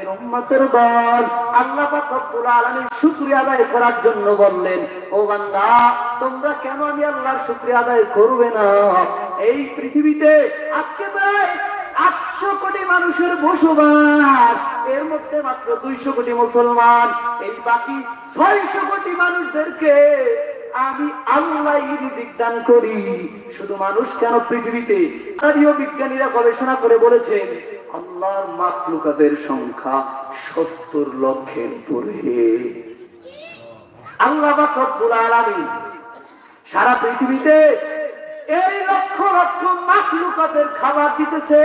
ইব্রাহিমের উম্মতের দল। আল্লাহ পাক রব্বুল আলামিন শুকরিয়া আদায় করার জন্য বললেন, ও বান্দা তোমরা কেন আমি আল্লাহর শুকরিয়া আদায় করবে না? এই পৃথিবীতে আজকে প্রায় 800 কোটি মানুষের বসবাস, এর মধ্যে মাত্র 200 কোটি মুসলমান। এই বাকি 600 কোটি মানুষদেরকে আমি আল্লাহ রিজিক দান করি। শুধু মানুষ কেন পৃথিবীতে, স্থানীয় বিজ্ঞানীরা গবেষণা করে বলেছেন আল্লাহর মাখলুকাতের সংখ্যা 70 লক্ষের উপরে। আল্লাহ পাক রব্বুল আলামিন সারা পৃথিবীতে এই লক্ষ লক্ষ মাখলুকাতের খাবার দিতেছে।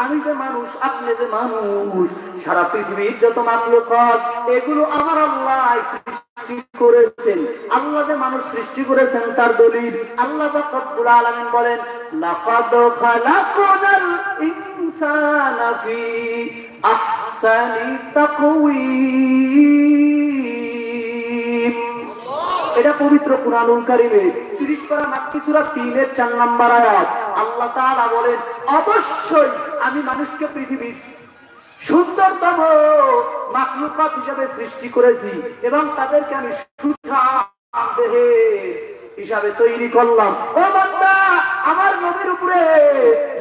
আমি যে মানুষ, আপনি যে মানুষ, সারা পৃথিবীর যত মাখলুকাত এগুলো আমার আল্লাহ সৃষ্টি করেছেন। আল্লাহ যে মানুষ সৃষ্টি করেছেন তার দলিল আল্লাহ পাক রব্বুল আলামিন বলেন, লাকাদ খালাকনাল ইনসানা ফি আহসানি তাকওয়িম। এটা পবিত্র কুরআনুল কারীমে 30 পারা মাক্কি সূরা 3 এর 4 নম্বর আয়াত। আল্লাহ তাআলা বলেন, অবশ্যই আমি মানুষকে পৃথিবীর সুন্দরতম মাখলুকাত হিসেবে সৃষ্টি করেছি এবং তাদেরকে আমি সুঠাম দেহে হিসাবে তৈরি করলাম। ও বান্দা, আমার নবীর উপরে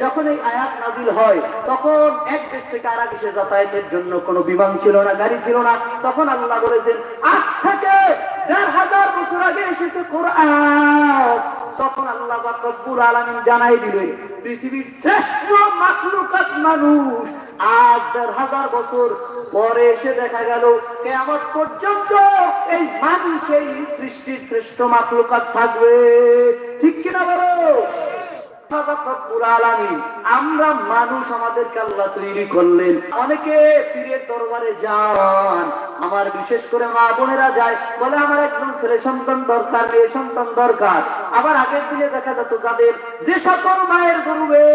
যখন এই আয়াত নাযিল হয় তখন এক দেশ থেকে আরেক দেশে যাতায়াতের জন্য কোনো বিমান ছিল না, গাড়ি ছিল না। তখন আল্লাহ বলেছেন, আজ থেকে 1000 বছর আগে এসেছে কোরআন। তখন আল্লাহ পাক রব্বুল আলামিন জানাই দিলেন, পৃথিবীর শ্রেষ্ঠ মাখলুকাত মানুষ। আজ 1000 বছর পরে এসে দেখা গেল কিয়ামত পর্যন্ত এই মানুষ, এই সৃষ্টির শ্রেষ্ঠ মাখলুকাত থাকবে। ঠিক কিনা বলো? আমরা মানুষ, আমাদেরকে আল্লাহ তৈরি করলেন। অনেকে পীরের দরবারে যান, আমার বিশেষ করে মা বোনেরা যায়, বলে আমার একজন ছেলে সন্তান দরকার, মেয়ে সন্তান দরকার। আবার আগের দিনে দেখা যেত যাদের যে সকল মায়ের গর্ভে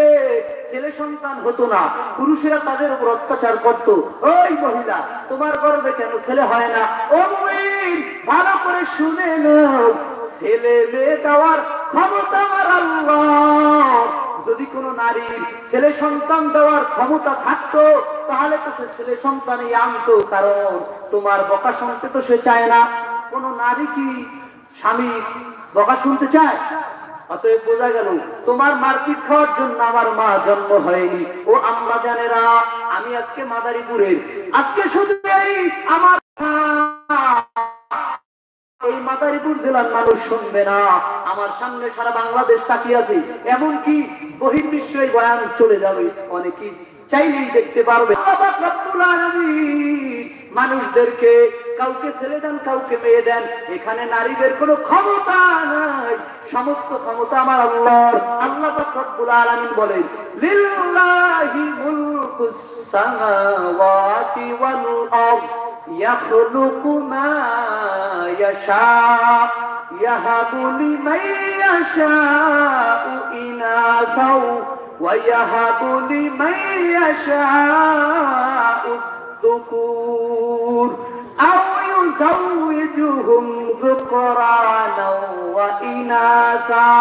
ছেলে সন্তান হতো না, পুরুষেরা তাদের উপর অত্যাচার করত। ওই মহিলা, তোমার গর্ভে কেন ছেলে হয় না? ও মুমিন, ভালো করে শুনে নাও, ছেলে মেয়ে দেওয়ার ক্ষমতা আমার আল্লাহ। যদি কোনো নারীর ছেলে সন্তান দেওয়ার ক্ষমতা থাকতো তাহলে তো সে ছেলে সন্তানই আনতো, কারণ তোমার বকা শুনতে তো সে চায় না। কোন নারী কি স্বামী বকা শুনতে চায়? অতএব বোঝা গেল তোমার মারপিট খাওয়ার জন্য আমার মা জন্ম হয়নি। ও আম্মা জানেরা, আমি আজকে মাদারীপুরের, আজকে শুধু এই আমার এই মাদারীপুর জেলার মানুষ শুনবে না, আমার সামনে সারা বাংলাদেশ তাকিয়ে আছে, এমনকি বহির্বিশ্ব এই বয়ান চলে যাবে, অনেকেই চাইলেই দেখতে পারবে। মানুষদেরকে কাউকে ছেলে দেন, কাউকে মেয়ে দেন, এখানে নারীদের কোনো ক্ষমতা নাই, সমস্ত ক্ষমতা আমার আল্লাহর। আল্লাহ পাক রব্বুল আলামিন বলেন, লিল্লাহি মুলকুস সামাওয়াতি ওয়াল আরদ ইয়াখলুকু মা ইয়াশা ইয়াহাবু লিমান ইয়াশাউ ইনাসা ওয়া ইয়াহাবু লিমান ইয়াশাউ الذكور أو يزوجهم ذكرانا وإناثا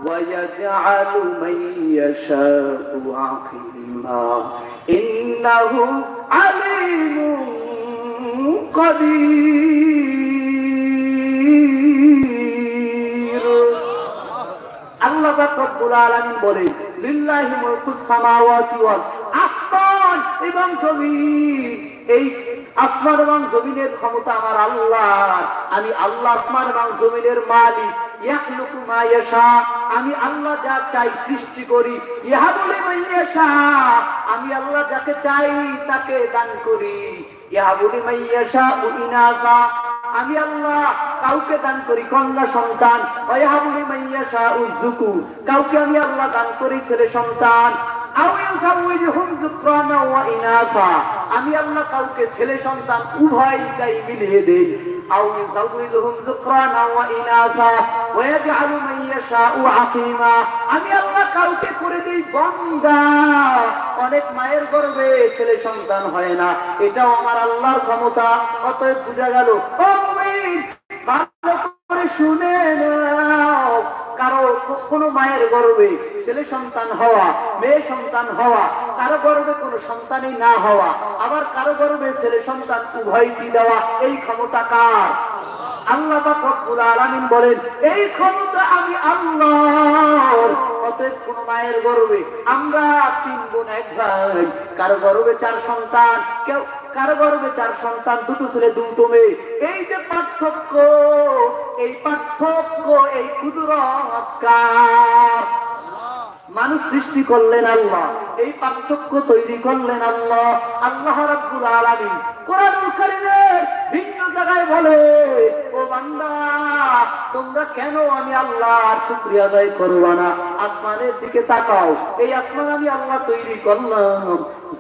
ويجعل من يشاء عقيما إنه عليم قدير। আল্লাহ রব্বুল আলামিন বলেন, লিল্লাহি মুলকুস সামাওয়াতি ওয়াল আরদ, আসমান এবং জমিন, এই আসমান এবং জমিনের ক্ষমতা আমার আল্লাহ। আমি আল্লাহ আসমান এবং জমিনের মালিক। ইয়াখলুকু মা ইয়াশা, আমি আল্লাহ যা চাই সৃষ্টি করি। ইয়াহাবু লিমান ইয়াশা, আমি আল্লাহ যাকে চাই তাকে দান করি। ইয়াহাবু লিমান ইয়াশাউ ইনাসা, আমি আল্লাহ কাউকে দান করি কন্যা সন্তান। ওয়া ইয়াহাবু লিমান ইয়াশাউ যুকুর, কাউকে আমি আল্লাহ দান করি ছেলে সন্তান। আও ইউযাওয়িজুহুম যুকরানা ওয়া ইনাসা, আমি আল্লাহ কাউকে ছেলে সন্তান উভয়টাই মিলিয়ে দেই। আও ইউযাওয়িজুহুম যুকরানা ওয়া ইনাসা ওয়া ইয়াজআলু মান ইয়াশাউ আকিমা, আমি আল্লাহ কাউকে করে দেই বন্দা। অনেক মায়ের গর্ভে ছেলে সন্তান হয় না, এটাও আমার আল্লাহর ক্ষমতা। অতএব বুঝা গেল, ও মুমিন ভালো করে শুনে নাও, কারো কোনো মায়ের গর্ভে ছেলে সন্তান হওয়া, মেয়ে সন্তান হওয়া, কারো গর্ভে কোনো সন্তানই না হওয়া, আবার কারো গর্ভে ছেলে সন্তান উভয়টি দেওয়া, এই ক্ষমতা কার? আল্লাহ পাক রব্বুল আলামিন বলেন এই ক্ষমতা আমি আল্লাহর। অতএব কোন মায়ের গর্ভে আমরা 3 বোন 1 ভাই, কারো গর্ভে 4 সন্তান, কেউ কারো গর্ভে 4 সন্তান, 2 ছেলে 2 মেয়ে, এই যে পার্থক্য, এই পার্থক্য, এই কুদরত কার? মানুষ সৃষ্টি করলেন আল্লাহ, এই পার্থক্য তৈরি করলেন আল্লাহ। আল্লাহ রাব্বুল আলামিন কোরআনুল কারীমের ভিন্ন জায়গায় বলে, ও বান্দা তোমরা কেন আমি আল্লাহর শুকরিয়া আদায় করবা না? আসমানের দিকে তাকাও, এই আসমান আমি আল্লাহ তৈরি করলাম।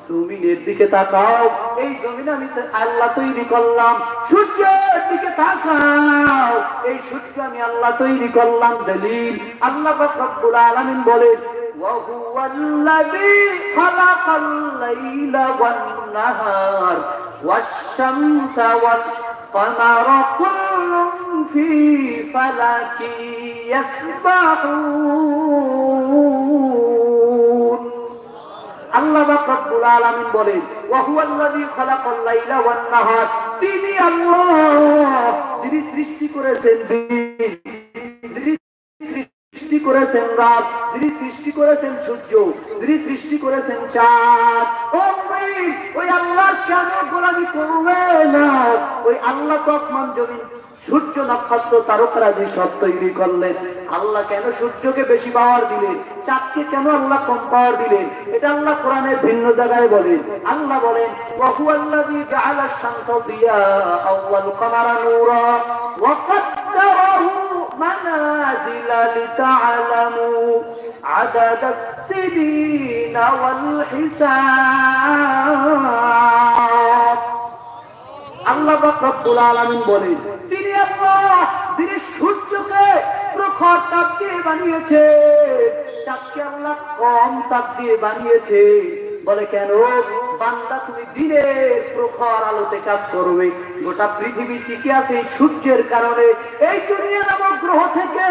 জমিনের দিকে তাকাও, এই জমিন আমি আল্লাহ তৈরি করলাম। সূর্যের দিকে তাকাও, এই সূর্য আমি আল্লাহ তৈরি করলাম। দলিল আল্লাহ পাক রব্বুল আলামিন বলেন وهو الذي خلق الليل والنهار والشمس والقمر كل في فلك يسبحون আল্লাহ রাব্বুল আলামিন বলেন وهو الذي خلق الليل والنهار, তিনি আল্লাহ যিনি সৃষ্টি করেছেন দিন, যিনি সৃষ্টি করেছেন রাত, যিনি সৃষ্টি করেছেন সূর্য, যিনি সৃষ্টি করেছেন চাঁদ। ওই আল্লাহ কেন গোলামি করবে না? ওই আল্লাহ তো আসমান জমিন সূর্য নক্ষত্র তারকারাজি সব তৈরি করলেন। আল্লাহ কেন সূর্যকে বেশি পাওয়ার দিলেন, চাঁদকে কেন আল্লাহ কম পাওয়ার দিলেন? এটা আল্লাহ কোরআনের ভিন্ন জায়গায় বলেন। আল্লাহ বলেন ওয়াহুয়াল্লাযী জাআলা আশ-শামসা দিয়াআ ওয়াল কামারা নূরা ওয়া قدره منازل لتعلموا عدد السنين والحساب আল্লাহ রাব্বুল আলামিন বলেন তিনি আল্লাহ যিনি সূর্যকে প্রখর তাপ দিয়ে বানিয়েছে, চাঁদকে আল্লাহ কম তাপ দিয়ে বানিয়েছে। বলে কেন? বান্দা তুমি দিনের প্রখর আলোতে কাজ করবে। গোটা পৃথিবী টিকে আছে এই সূর্যের কারণে। এই দুনিয়া নামক গ্রহ থেকে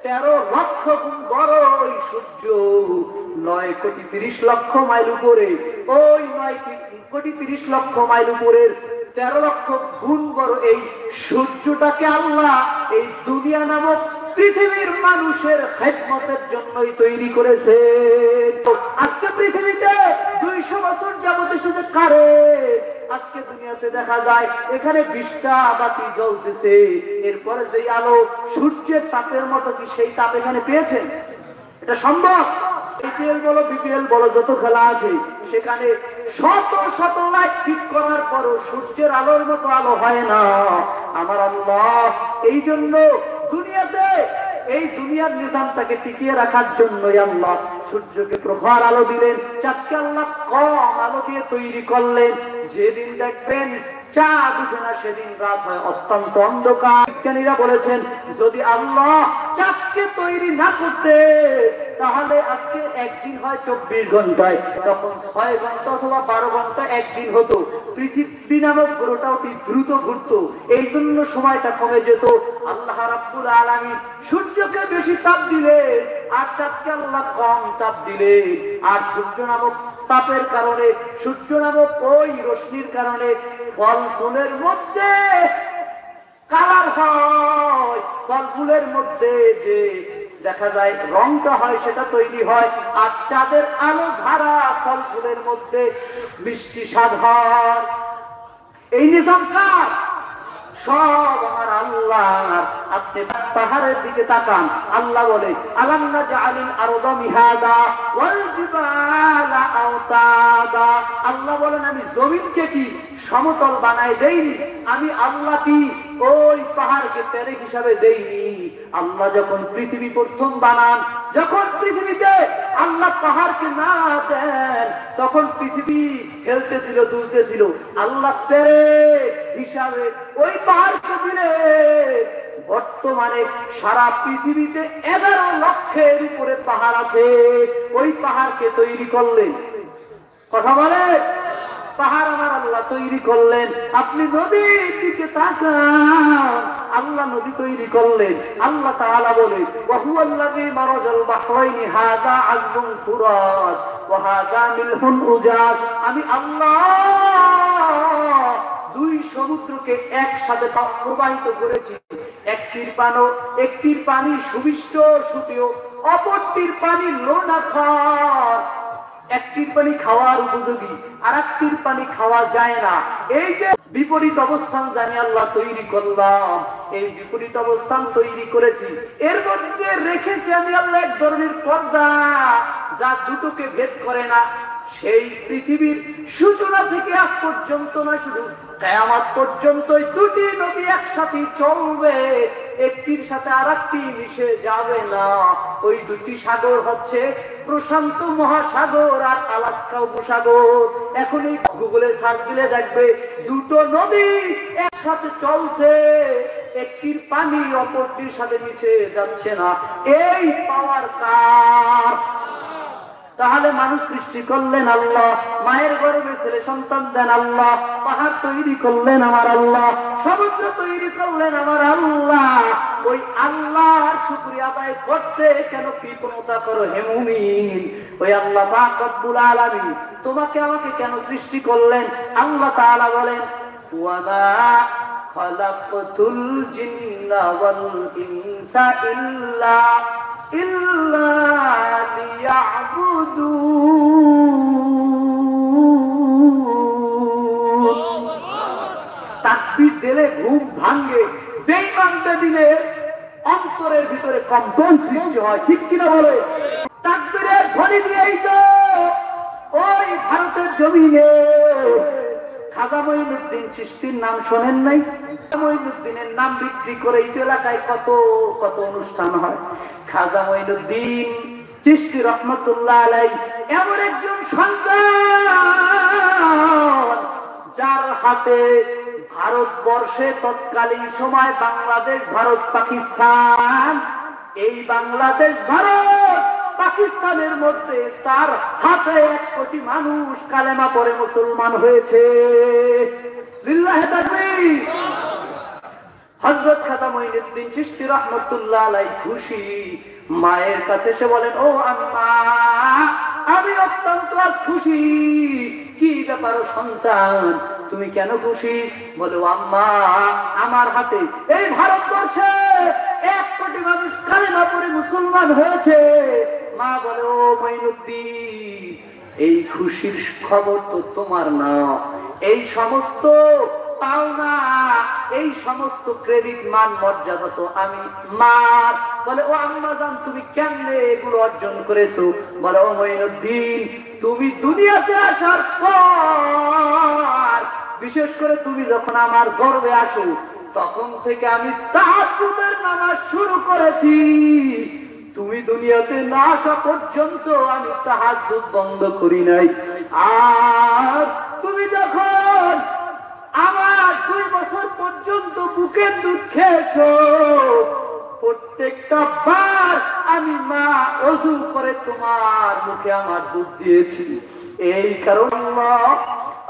13 লক্ষ গুণ বড় ওই সূর্য, 9 কোটি 30 লক্ষ মাইল উপরে, ওই 9 কোটি 30 লক্ষ মাইল উপরের 13 লক্ষ গুণ বড় এই সূর্যটাকে আল্লাহ এই দুনিয়া নামক পৃথিবীর মানুষের খেদমতের জন্যই তৈরি করেছে। আজকে পৃথিবীতে 200 বছর যাবত এসেছে কারেন্ট, আজকে দুনিয়াতে দেখা যায় এখানে 20টা বাতি জ্বলতেছে। এরপরে যে আলো সূর্যের তাপের মতো কি সেই তাপ এখানে পেয়েছেন? এটা সম্ভব? বিপিএল বলো বিপিএল বলো যত খেলা আছে সেখানে শত শত লাইট ফিট করার পরও সূর্যের আলোর মতো আলো হয় না। আমার আল্লাহ এই জন্য দুনিয়াতে এই দুনিয়ার নিজামটাকে টিকিয়ে রাখার জন্যই আল্লাহ সূর্যকে প্রখর আলো দিলেন, চাঁদকে আল্লাহ কম আলো দিয়ে তৈরি করলেন। যেদিন দেখবেন চাঁদ উঠে না সেদিন রাত হয় অত্যন্ত অন্ধকার। বিজ্ঞানীরা বলেছেন যদি আল্লাহ চাঁদকে তৈরি না করতে তাহলে আজকে একদিন হয় 24 ঘন্টায়, তখন 6 ঘন্টা অথবা 12 ঘন্টা একদিন হতো। পৃথিবী নামক গ্রহটা অতি দ্রুত ঘুরতো, এই জন্য সময়টা কমে যেত। আল্লাহ রাব্বুল আলামিন সূর্যকে বেশি তাপ দিলে আর চাঁদকে আল্লাহ কম তাপ দিলে, আর সূর্য নামক তাপের কারণে, সূর্য নামক ওই রশ্মির কারণে ফল ফুলের মধ্যে কালার হয়, ফল ফুলের মধ্যে যে দেখা যায় রংটা হয় সেটা তৈরি হয়, আর চাঁদের আলো ধারা ফল ফুলের মধ্যে মিষ্টি স্বাদ হয়। এই নিজাম কার? সব আমার আল্লাহ। আপনি পাহাড়ের দিকে তাকান, আল্লাহ বলে আলাম নাজআলিল আরদা মিহাদা ওয়াল জিবালা আওতাদা। আল্লাহ বলেন আমি জমিনকে কি সমতল বানাই দেইনি? আমি আল্লাহ কি ওই পাহাড়কে পেরেক হিসাবে দেইনি? আল্লাহ যখন পৃথিবী প্রথম বানান, যখন পৃথিবীতে আল্লাহ পাহাড়কে না দেন তখন পৃথিবী খেলতেছিল, দুলতেছিল। আল্লাহ পেরেক হিসাবে ওই পাহাড়কে দিলে বর্তমানে সারা পৃথিবীতে 11 লক্ষের উপরে পাহাড় আছে। ওই পাহাড়কে তৈরি করলেন, কথা বলে পাহাড় আমার আল্লাহ তৈরি করলেন। আপনি নদীর দিকে তাকান, আল্লাহ নদী তৈরি করলেন। আল্লাহ তাআলা বলে ওয়া হুয়াল্লাযী মারাজাল বাহরাইনি হাযা আযবুন ফুরাত ওয়া হাযা মিলহুন উজাজ। আমি আল্লাহ দুই সমুদ্রকে একসাথে প্রবাহিত করেছি। একটির পানি সুবিষ্ট সুপেয়, অপরটির পানি লোনাখার। একটির পানি খাওয়ার উপযোগী, আর একটির পানি খাওয়া যায় না। এই যে বিপরীত অবস্থান জানি আল্লাহ তৈরি করলাম, এই বিপরীত অবস্থান তৈরি করেছি, এর মধ্যে রেখেছি আমি আল্লাহ এক ধরনের পর্দা, যা দুটোকে ভেদ করে না। সেই পৃথিবীর সূচনা থেকে আজ পর্যন্ত না, শুধু কিয়ামত পর্যন্ত দুটি নদী একসাথে চলবে, একটির সাথে আরেকটি মিশে যাবে না। ওই দুটি সাগর হচ্ছে প্রশান্ত মহাসাগর আর আলাস্কা উপসাগর। এখন এই গুগলে সার্চ দিলে দেখবে দুটো নদী একসাথে চলছে, একটির পানি অপরটির সাথে মিশে যাচ্ছে না। এই পাওয়ার কার? তাহলে মানুষ সৃষ্টি করলেন আল্লাহ, মায়ের গর্ভে ছেলে সন্তান দেন আল্লাহ, পাহাড় তৈরি করলেন আমার আল্লাহ, সমুদ্র তৈরি করলেন আমার আল্লাহ। ওই আল্লাহর শুকরিয়া আদায় করতে কেন কৃপণতা করো হে মুমিন? ওই আল্লাহ পাক রব্বুল আলামিন তোমাকে আমাকে কেন সৃষ্টি করলেন? আল্লাহ তাআলা বলেন ওয়া মা খালাকতুল জিন্না ওয়াল ইনসা ইল্লা তাকবীর দিলে ঘুম ভাঙে, বেঈমানদের দিলে অন্তরের ভিতরে কম্পন সৃষ্টি হয়, ঠিক কিনা বলে? তাকবীরের ধ্বনি দিয়েই তো ওই ভারতের জমিনে খাজা মঈনুদ্দিন চিশতির নাম শোনেন নাই? মঈনুদ্দিনের নাম বিক্রি করে এই এলাকায় কত কত অনুষ্ঠান হয়। খাজা মঈনুদ্দিন চিশতি রহমতুল্লাহ আলাইহি এমন একজন সন্তান, যার হাতে ভারতবর্ষে তৎকালীন সময় বাংলাদেশ, ভারত, পাকিস্তান, এই বাংলাদেশ, ভারত, পাকিস্তানের মধ্যে তার হাতে 1 কোটি মানুষ কালেমা পড়ে মুসলমান হয়েছে। লিল্লাহি তাকবীর। হযরত খাজা মঈনুদ্দিন চিশতি রাহমাতুল্লাহ আলাইহি খুশি, মায়ের কাছে এসে বলেন ও আম্মা, আমি অত্যন্ত আজ খুশি। কি ব্যাপার সন্তান, তুমি কেন খুশি? বলে ও আম্মা, আমার হাতে এই ভারতবর্ষে 1 কোটি মানুষ কালেমা পড়ে মুসলমান হয়েছে। মা বলে ও মঈনুদ্দিন, এই খুশির খবর তো তোমার না, এই সমস্ত পাওনা, এই সমস্ত ক্রেডিট, মান, মর্যাদা তো আমি মার। বলে ও আম্মা জান, তুমি কেমনে এগুলো অর্জন করেছো? বলে ও মঈনুদ্দিন, তুমি দুনিয়াতে আসার পর, বিশেষ করে তুমি যখন আমার গর্ভে আসো, তখন থেকে আমি তাহাজ্জুদের নামাজ শুরু করেছি। তুমি দুনিয়াতে না আসা পর্যন্ত আমি তাহাজ্জুদ বন্ধ করি নাই। আর তুমি যখন আমার 2 বছর পর্যন্ত বুকের দুধ খেয়েছো, প্রত্যেকটা বার আমি মা ওযু করে তোমার মুখে আমার দুধ দিয়েছি। এই কারণে আল্লাহ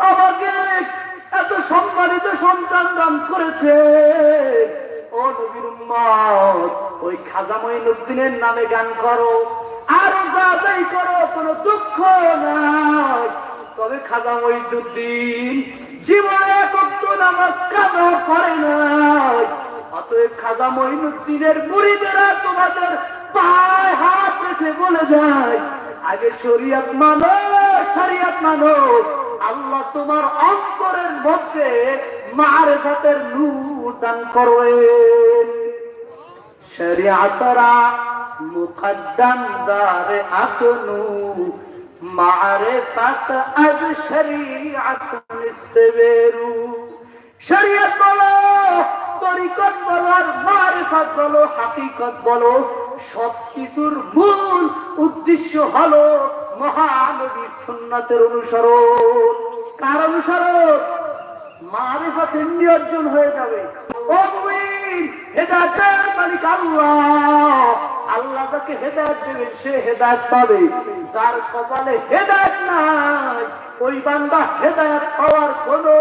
আমাকে এত সম্মানিত সন্তান দান করেছে। ও নবীর উম্মত, ওই খাজা মঈনুদ্দিনের নামে গান করো, আর যাই করো, কোনো দুঃখ নাই। তবে খাজা মঈনুদ্দিন জীবনে 1 ওয়াক্ত নামাজ কাজা করে নাই। অতএব খাজা মঈনুদ্দিনের মুরিদেরা তোমাদের পায়ে হাত রেখে বলে যায়, আগে শরীয়ত মানো, শরীয়ত মানো। আল্লাহ তোমার অন্তরের মধ্যে মারিফাতের নূর দান করেন। শরীয়তরা মুকদ্দম দারে আকনু, মারিফাত আজ শরীয়ত নিস্তেবেরু। শরীয়ত বলো, তরিকত বলো, আর মারিফাত বলো, হাকিকত বলো, সবকিছুর মূল উদ্দেশ্য হলো মহানবীর সুন্নাতের অনুসরণ। কার অনুসরণ? মারিফাত এমনি অর্জন হয়ে যাবে। ও মুমিন, হেদায়েতের মালিক আল্লাহ। আল্লাহ যাকে হেদায়েত দেবেন সে হেদায়েত পাবে। যার কপালে হেদায়েত নাই, ওই বান্দা হেদায়েত পাওয়ার কোনো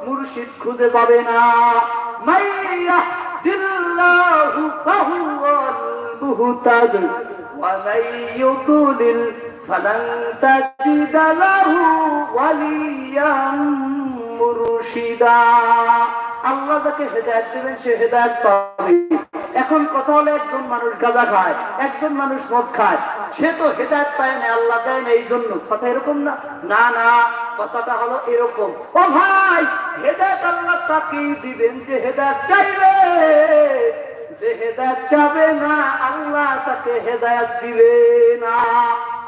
মুর্শিদ খুঁজে পাবে না। মাইয়া ইয়াহদিল্লাহু ফাহুয়াল মুহতাদ ওয়া মান ইউদ্লিল ফালান তাজিদ লাহু ওয়ালিয়াম মুরশিদা। আল্লাহ যাকে হেদায়েত দিবেন সে হেদায়েত পাবে। এখন কথা হলো, একজন মানুষ গাঁজা খায়, একজন মানুষ মদ খায়, সে তো হেদায়েত পায় না, আল্লাহ দেয় না, এই জন্য কথা এরকম না। না না, কথাটা হলো এরকম, ও ভাই, হেদায়েত আল্লাহ তাকেই দিবেন যে হেদায়েত চাইবে, যে হেদায়েত চাবে না আল্লাহ তাকে হেদায়েত দিবে না।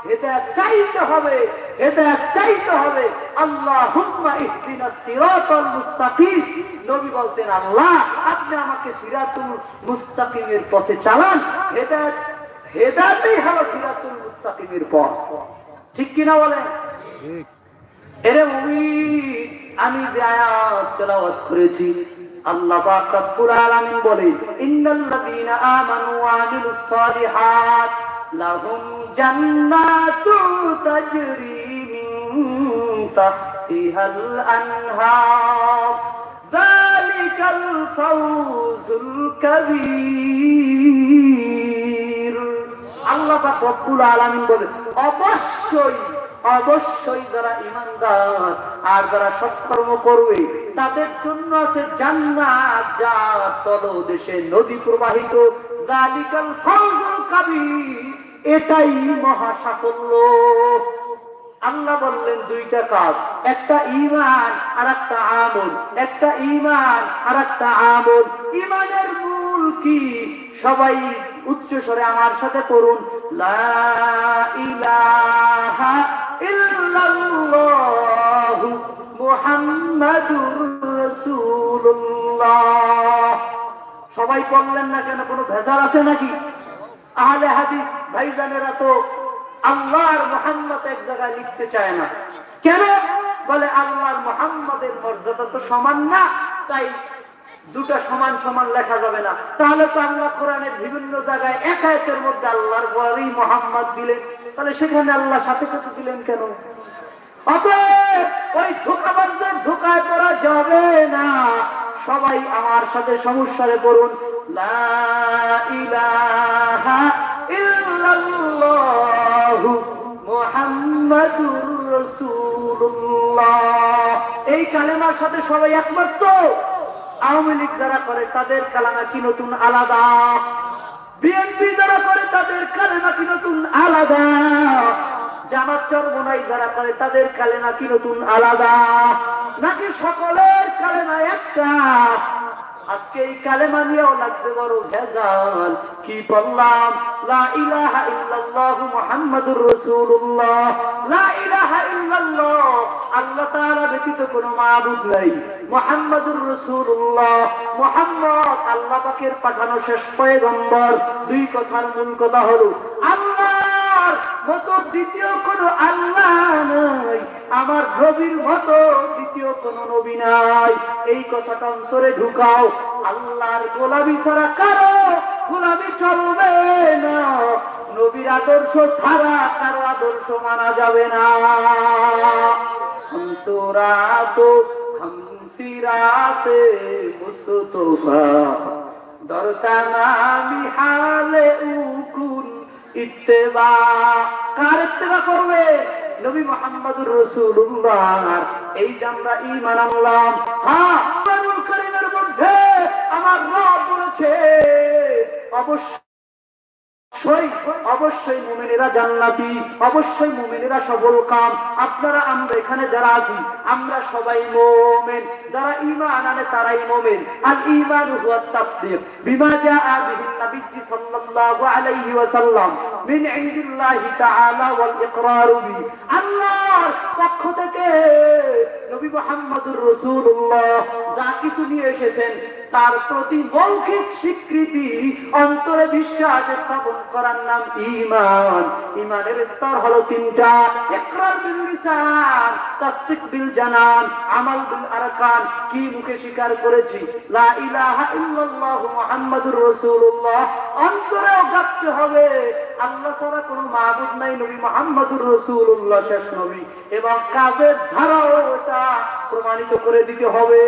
হেদায়েত চাইতে হবে, হেদায়েত চাইতে হবে। আল্লাহুম্মা ইহদিনাস সিরাতাল মুস্তাকিম। নবী বলতেন, আল্লাহ আপনি আমাকে সিরাতুল মুস্তাকিমের পথে চালান। হেদায়েত, হেদায়েতই হলো সিরাতুল মুস্তাকিমের পথ। ঠিক কি না বলেন? ঠিক। এরে মুমিন, আমি যে আয়াত তেলাওয়াত করেছি, আল্লাহ পাক রব্বুল আলামিন বলেন, ইন্নাল্লাযীনা আমানু ওয়া আমিলুস সালিহাত লাহুম জান্নাতু তাজরি মিন তাহতিহাল আনহার যালিকাল ফাওজুল কাবীর। আল্লাহ পাক রব্বুল আলামিন বলেন, অবশ্যই অবশ্যই যারা ঈমানদার আর যারা সৎকর্ম করবে তাদের জন্য আছে জান্নাত, যার তলদেশে নদী প্রবাহিত। যালিকাল ফাওজুল কাবীর, এটাই মহা সাফল্য। আল্লাহ বললেন দুইটা কাজ, একটা ঈমান আর একটা আমল, একটা ঈমান আর একটা আমল। ঈমানের মূল কি? সবাই উচ্চ স্বরে আমার সাথে পড়ুন, লা ইলাহা ইল্লাল্লাহু মুহাম্মাদুর রাসূলুল্লাহ। সবাই বললেন না কেন? কোনো ভেজাল আছে নাকি? আহলে হাদিস ভাইজানেরা তো আল্লাহর মুহাম্মদ এক জায়গায় লিখতে চায় না। কেন? বলে আল্লাহর মুহাম্মদের মর্যাদা তো সমান না, তাই দুটা সমান সমান লেখা যাবে না। তাহলে তো আল্লাহ কোরআনের বিভিন্ন জায়গায় এক আয়াতের মধ্যে আল্লাহর পরেই মুহাম্মদ দিলেন, তাহলে সেখানে আল্লাহ সাথে সাথে দিলেন কেন? অতএব ওই ধোঁকাবাজদের ধোঁকায় পড়া যাবে না। সবাই আমার সাথে সমস্যারে পড়ুন, লা ইলাহা ইল্লাল্লাহু মুহাম্মাদুর রাসূলুল্লাহ। এই কালেমার সাথে সবাই একমত তো? আওয়ামী লীগ যারা করে তাদের কালেমা কি নতুন আলাদা? বিএনপি যারা করে তাদের কালেমা কি নতুন আলাদা? জামাত চরমোনাই যারা করে তাদের কালেমা কি নতুন আলাদা? নাকি সকলের কালেমা একটা? আজকে এই কালেমা নিয়েও লাগছে বড় ভেজাল। কি বললাম? লা ইলাহা ইল্লাল্লাহু মুহাম্মাদুর রাসূলুল্লাহ। লা ইলাহা ইল্লাল্লাহ, আল্লাহ তাআলা ব্যতীত কোনো মাবুদ নাই। মুহাম্মাদুর রাসূলুল্লাহ, মুহাম্মদ আল্লাহ পাকের পাঠানো শেষ পয়গম্বর। দুই কথার মূল কথা হলো, আল্লাহর মতো দ্বিতীয় কোনো আল্লাহ নাই, আমার নবীর মতো দ্বিতীয় কোনো নবী নাই। এই কথাটা অন্তরে ঢুকাও। আল্লাহর গোলামি ছাড়া কারো গোলামি চলবে না। নবীর আদর্শ ছাড়া কারো আদর্শ মানা যাবে না। হামসুরাতো হামসিরাতে মুস্তফা দরতানামি হালে উকুন ইত্তেবা। কার ইত্তেবা করবে? নবী মুহাম্মদুর রাসূলুল্লাহ। এই যে আমরা ঈমান আনলাম, হ্যাঁ, কোরআনুল কারীমের মধ্যে আমার রব বলেছে অবশ্যই অবশ্যই মুমিনেরা জান্নাতি, অবশ্যই মুমিনেরা সফল কাম। আপনারা আমরা এখানে যারা আছি আমরা সবাই মুমিন। যারা ঈমান আনে তারাই মুমিন। আল ঈমান হুয়া তাসদীক বিমা জাআ বিহি নবী সাল্লাল্লাহু আলাইহি ওয়াসাল্লাম মিন ইনদিল্লাহি তাআলা ওয়াল ইকরার বি। আল্লাহর পক্ষ থেকে নবী মুহাম্মদুর রাসূলুল্লাহ যা কিছু নিয়ে এসেছেন তার প্রতি মৌখিক স্বীকৃতি, অন্তরে বিশ্বাস স্থাপন করার নাম ঈমান। ঈমানের স্তর হলো তিনটা: ইকরার বিল লিসান, তাসদীক বিল জানান, আমাল বিল আরকান। কি মুখে স্বীকার করেছি লা ইলাহা ইল্লাল্লাহু মুহাম্মাদুর রাসূলুল্লাহ, অন্তরেও গাঁথতে হবে আল্লাহ ছাড়া কোনো মাবুদ নাই, নবী মুহাম্মদুর রাসূলুল্লাহ শেষ নবী। এবং কাজের ধারাও এটা প্রমাণিত করে দিতে হবে।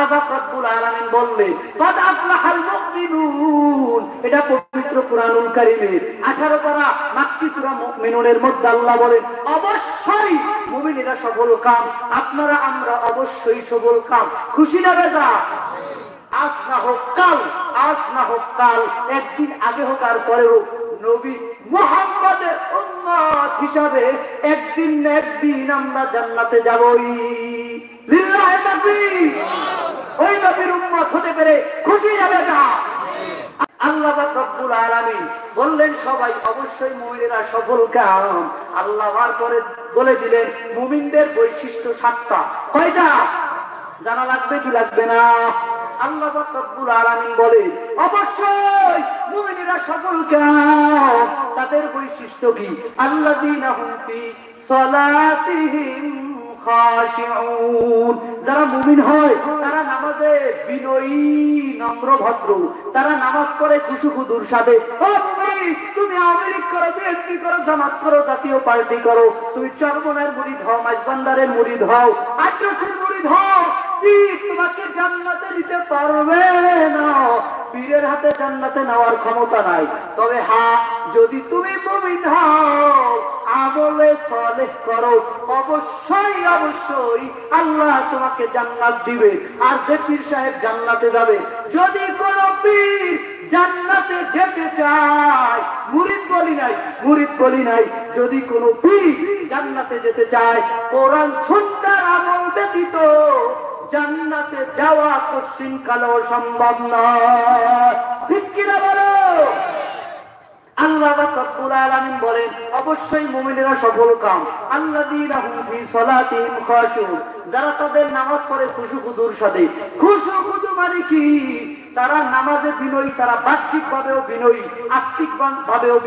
আল্লাহ রাব্বুল আলামিন বললেন কাদ আফলাহাল মুমিনুন, এটা পবিত্র কুরআনুল কারীমের 18 পারা মাক্কি সূরা মুমিনুনের মধ্যে আল্লাহ বলেন অবশ্যই মুমিনেরা সফল কাম, আপনারা আমরা অবশ্যই সফল কাম। খুশি না বেজা? আজ না হোক কাল, আজ না হোক কাল, একদিন আগে হোক আর পরে হোক, নবী মুহাম্মাদের উম্মত হিসাবে একদিন না একদিন আমরা জান্নাতে যাবই। লিল্লাহি তাকবীর। ওই নবীর উম্মত হতে পেরে খুশি হবে না? আল্লাহ রাব্বুল আলামিন বললেন সবাই অবশ্যই মুমিনেরা সফল কাম। আল্লাহ আর পরে বলে দিলেন মুমিনদের বৈশিষ্ট্য 7টা। কয়টা জানা লাগবে কি লাগবে না? আল্লাহ রাব্বুল আলামিন বলেন অবশ্যই মুমিনেরা সফল কাম। তাদের বৈশিষ্ট্য কি? আল্লাযীনা হুম ফি সালাতিহিম খাশিউন, যারা মুমিন হয় তারা নামাজে বিনয়ী নম্র ভদ্র, তারা নামাজ পড়ে খুশুখুদুর সাথে। ও মুমিন, তুমি আওয়ামী লীগ করো, বিএনপি করো, জামাত করো, জাতীয় পার্টি করো, তুমি চরমনের মুরিদ হও, মাইজবান্ডারের মুরিদ হও, আটরসের মুরিদ হও, পীর তোমাকে জান্নাতে নিতে পারবে না। পীরের হাতে জান্নাতে নেওয়ার ক্ষমতা নাই। তবে হ্যাঁ, যদি তুমি মুমিন হও, আমলে সালেহ করো, অবশ্যই অবশ্যই আল্লাহ তোমাকে জান্নাত দিবে। আর যে পীর সাহেব জান্নাতে যাবে, যদি কোন পীর জান্নাতে যেতে চায়, মুরিদ বলি নাই, মুরিদ বলি নাই, যদি কোন পীর জান্নাতে যেতে চায়, কোরআন সুন্নাহর আমল ব্যতীত জান্নাতে যাওয়া কঠিন কালেও সম্ভব নয়। ঠিক কিনা বলো? আল্লাহ রাব্বুল আলামিন বলেন অবশ্যই মুমিনেরা সফল কাম। আল্লাযীনা হুম ফি সালাতিহিম খাশিউন, যারা তাদের নামাজ পড়ে খুশুখুদুর সাথে। খুশুখুদু মানে কি? তারা নামাজে বিনয়ী, তারা বাহ্যিক ভাবেও বিনয়ী, আত্মিক ভাবেও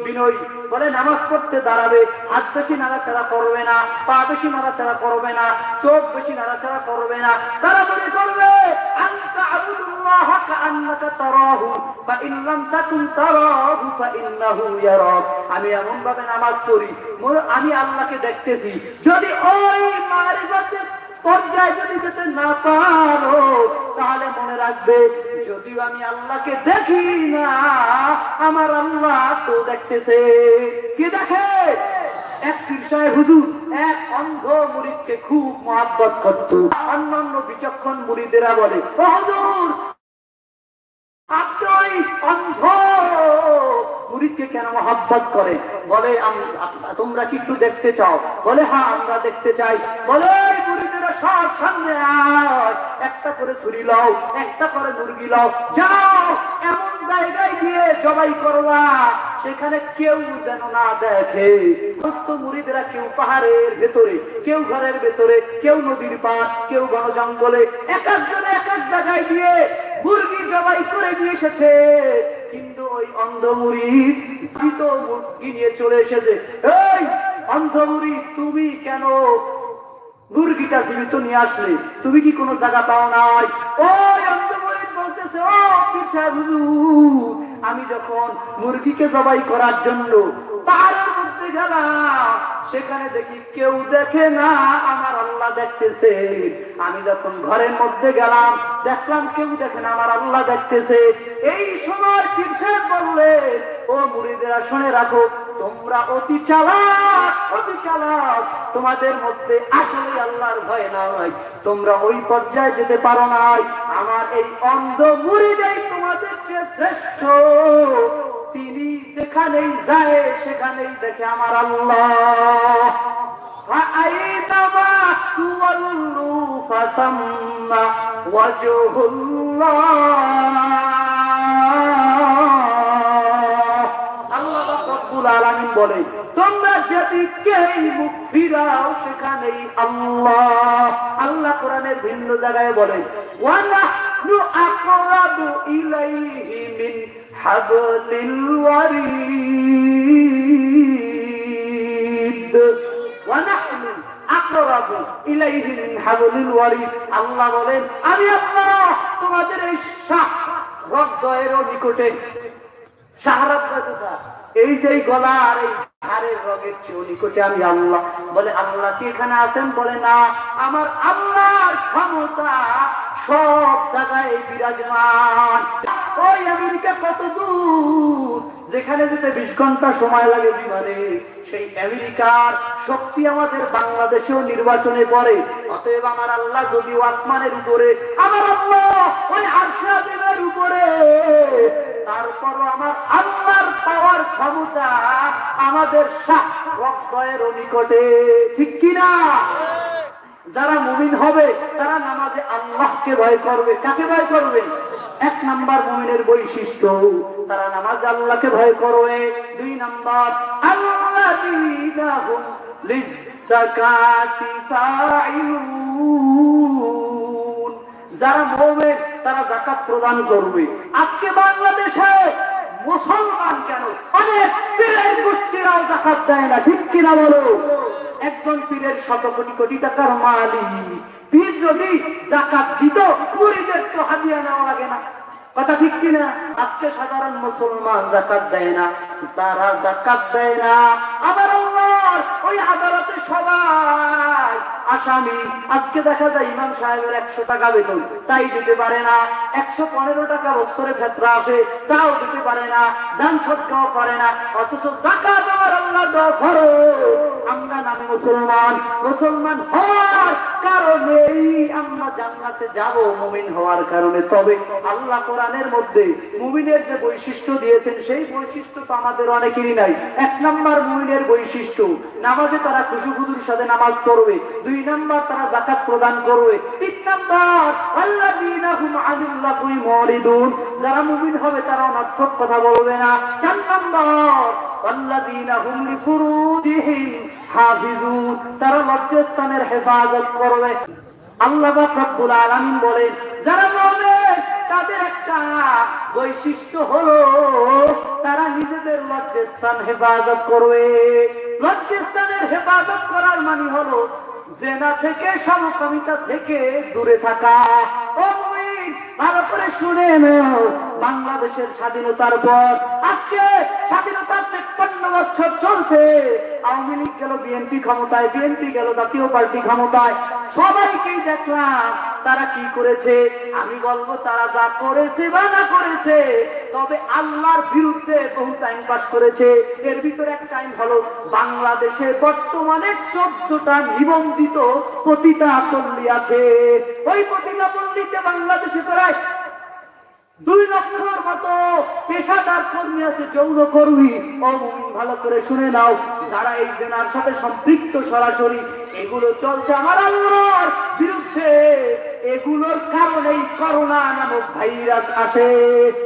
বিনয়ী। বলে নামাজ পড়তে দাঁড়াবে, হাত বেশি নাড়াচাড়া করবে না, পা বেশি নাড়াচাড়া করবে না, চোখ বেশি নাড়াচাড়া করবে না। তারা মনে করবে আনতা আবুদুল্লাহ কাআন্নাকা তারাহু ফা ইন লাম তাকুন তারাহু ফা ইন্নাহু ইয়ারাক। আমি এমন ভাবে নামাজ পড়ি, আমি আল্লাহকে দেখতেছি। যদি ওই মারিফাতের পর্যায়ে যদি যেতে না পারো, তাহলে মনে রাখবে যদিও আমি আল্লাহকে দেখি না, আমার আল্লাহ তো দেখতেছে। কি দেখে? এক পীর সাহেব হুজুর এক অন্ধ মুরিদকে খুব মহব্বত করত। অন্যান্য বিচক্ষণ মুরিদেরা বলে ও হুজুর, আপনি অন্ধ মুরিদকে কেন মহব্বত করে? বলে তোমরা কি একটু দেখতে চাও? বলে হ্যাঁ আমরা দেখতে চাই। বলে মুরিদেরা সব সামনে আয়, একটা করে ছুরি লাও, একটা করে মুরগি লাও, যাও এমন জায়গায় গিয়ে জবাই করবা সেখানে কেউ যেন না দেখে। সমস্ত মুরিদেরা কেউ পাহাড়ের ভেতরে, কেউ ঘরের ভেতরে, কেউ নদীর পার, কেউ ঘন জঙ্গলে, এক একজনে এক এক জায়গায় গিয়ে মুরগি জবাই করে নিয়ে এসেছে। কিন্তু ওই অন্ধ মুরিদ জীবিত মুরগি নিয়ে চলে এসেছে। এই অন্ধ মুরিদ, তুমি কেন মুরগিটা জীবিত নিয়ে আসলে? তুমি কি কোনো জায়গা পাও নাই? ওই অন্ধ মুরিদ বলতেছে ও পীর সাহেব হুজুর, আমি যখন মুরগিকে জবাই করার জন্য পাহাড়ের মধ্যে গেলাম, সেখানে দেখি কেউ দেখে না, আমার আল্লাহ দেখতেছে। আমি যখন ঘরের মধ্যে গেলাম, দেখলাম কেউ দেখে না, আমার আল্লাহ দেখতেছে। এই সময় পীর সাহেব বললে ও মুরিদেরা শুনে রাখো, তোমরা অতি চালাক, অতি চালাক, তোমাদের মধ্যে আসলে আল্লাহর ভয় নাই, তোমরা ওই পর্যায়ে যেতে পারো নাই। আমার এই অন্ধ মুরিদই তোমাদের চেয়ে শ্রেষ্ঠ। তিনি যেখানেই যায় সেখানেই দেখে আমার আল্লাহ। فأينما تولوا فثم وجه الله। আল্লাহ রাব্বুল আলামিন বলে তোমরা যেদিকেই মুখ ফিরাও সেখানেই আল্লাহ। আল্লাহ কোরআনের ভিন্ন জায়গায় বলেন ওয়া নাহনু আকরাবু ইলাইহি মিন হাবলিল ওয়ারিদ। ওয়া নাহনু আকরাবু ইলাইহি মিন হাবলিল ওয়ারিদ। আল্লাহ বলেন আমি আল্লাহ তোমাদের এই রক্তয়ের নিকটে। শাহরাব কথা এই যে গলার এই হাড়ের রগের চেয়ে নিকটে আমি আল্লাহ। বলে আল্লাহ কি এখানে আছেন? বলে না, আমার আল্লাহর ক্ষমতা সব জায়গায় বিরাজমান। ওই আমেরিকা কত দূর, যেখানে যেতে 20 ঘন্টা সময় লাগে বিমানে, সেই আমেরিকার শক্তি আমাদের বাংলাদেশেও নির্বাচনে পড়ে। অতএব আমার আল্লাহ যদিও আসমানের উপরে, আমার আল্লাহ ওই আরশে আজিমের উপরে, তারপরও আমার আল্লাহর পাওয়ার ক্ষমতা আমাদের রক্তের নিকটে। ঠিক কিনা? যারা মুমিন হবে তারা নামাজে আল্লাহকে ভয় করবে। কাকে ভয় করবে? 1 নাম্বার মুমিনের বৈশিষ্ট্য, তারা নামাজে আল্লাহকে ভয় করবে। 2 নাম্বার, আল্লাযীনা হুম লিয-যাকাতি ফাঈলুন, যারা মুমিন তারা যাকাত প্রদান করবে। আজকে বাংলাদেশে মুসলমান কেন অনেক পীরের গোষ্ঠীরাও যাকাত দেয় না। ঠিক কিনা বলো? একজন পীরের 100 কোটি কোটি টাকার মালিক, পীর যদি যাকাত দিত, মুরিদের তো হাদিয়া নেওয়া লাগে না। কথা ঠিক কিনা? আজকে সাধারণ মুসলমান যাকাত দেয় না। যারা যাকাত দেয় না, আবার আল্লাহর ওই আদালতে সবাই আসামি। আজকে দেখা যায় ইমাম সাহেবের 100 টাকা বেতন, তাই দিতে পারে না। 115 টাকা বছরে ফেতরা আসে, তাও দিতে পারে না। দান সদকাও করে না, অথচ যাকাত আমার আল্লাহ দাও করো। আমরা নামে মুসলমান, মুসলমান হওয়ার কারণেই আমরা জান্নাতে যাব, মুমিন হওয়ার কারণে। তবে আল্লাহ কোরআনের মধ্যে মুমিনের যে বৈশিষ্ট্য দিয়েছেন, সেই বৈশিষ্ট্য তো আমাদের অনেকেরই নাই। 1 নাম্বার মুমিনের বৈশিষ্ট্য, নামাজে তারা খুশুখুদুর সাথে নামাজ পড়বে। 2 নাম্বার, তারা যাকাত প্রদান করবে। 3 নাম্বার, আল্লাযীনা হুম আনিল লাগwi মুরিদুন, যারা মুমিন হবে তারা অনর্থক কথা বলবে না। 4 নাম্বার, আল্লাযীনা হুম লিফুরুজিহিম হাফিজুন, তারা লজ্জাস্থানের হেফাজত করবে। আল্লাহ রাব্বুল আলামিন বলেন, যারা মুমিন তাদের একটা বৈশিষ্ট্য হলো তারা নিজেদের লজ্জাস্থান হেফাজত করবে। লজ্জাস্থানের হেফাজত করার মানে হলো জেনা থেকে, সমকামিতা থেকে দূরে থাকা। ও মুমিন, ভালো করে শুনে নাও, বাংলাদেশের স্বাধীনতার পর আজকে স্বাধীনতার 53 বছর চলছে। আওয়ামী লীগ গেল বিএনপি ক্ষমতায়, বিএনপি গেল জাতীয় পার্টি ক্ষমতায়। সবাইকেই দেখলাম তারা কি করেছে। আমি বলবো তারা যা করেছে বা না করেছে, তবে আল্লাহর বিরুদ্ধে বহু টাইম পাস করেছে। এর ভিতরে একটা টাইম হলো বাংলাদেশে বর্তমানে 14টা নিবন্ধিত পতিতা পল্লী আছে। ওই পতিতা পল্লীতে বাংলাদেশে প্রায় 2 লক্ষর মতো পেশাদার কর্মী আছে, যৌন কর্মী। ও মুমিন, ভালো করে শুনে নাও, যারা এই জেনার সাথে সম্পৃক্ত সরাসরি, এগুলো চলছে আমার আল্লাহর বিরুদ্ধে। এগুলোর কারণেই করোনা নামক ভাইরাস আসে,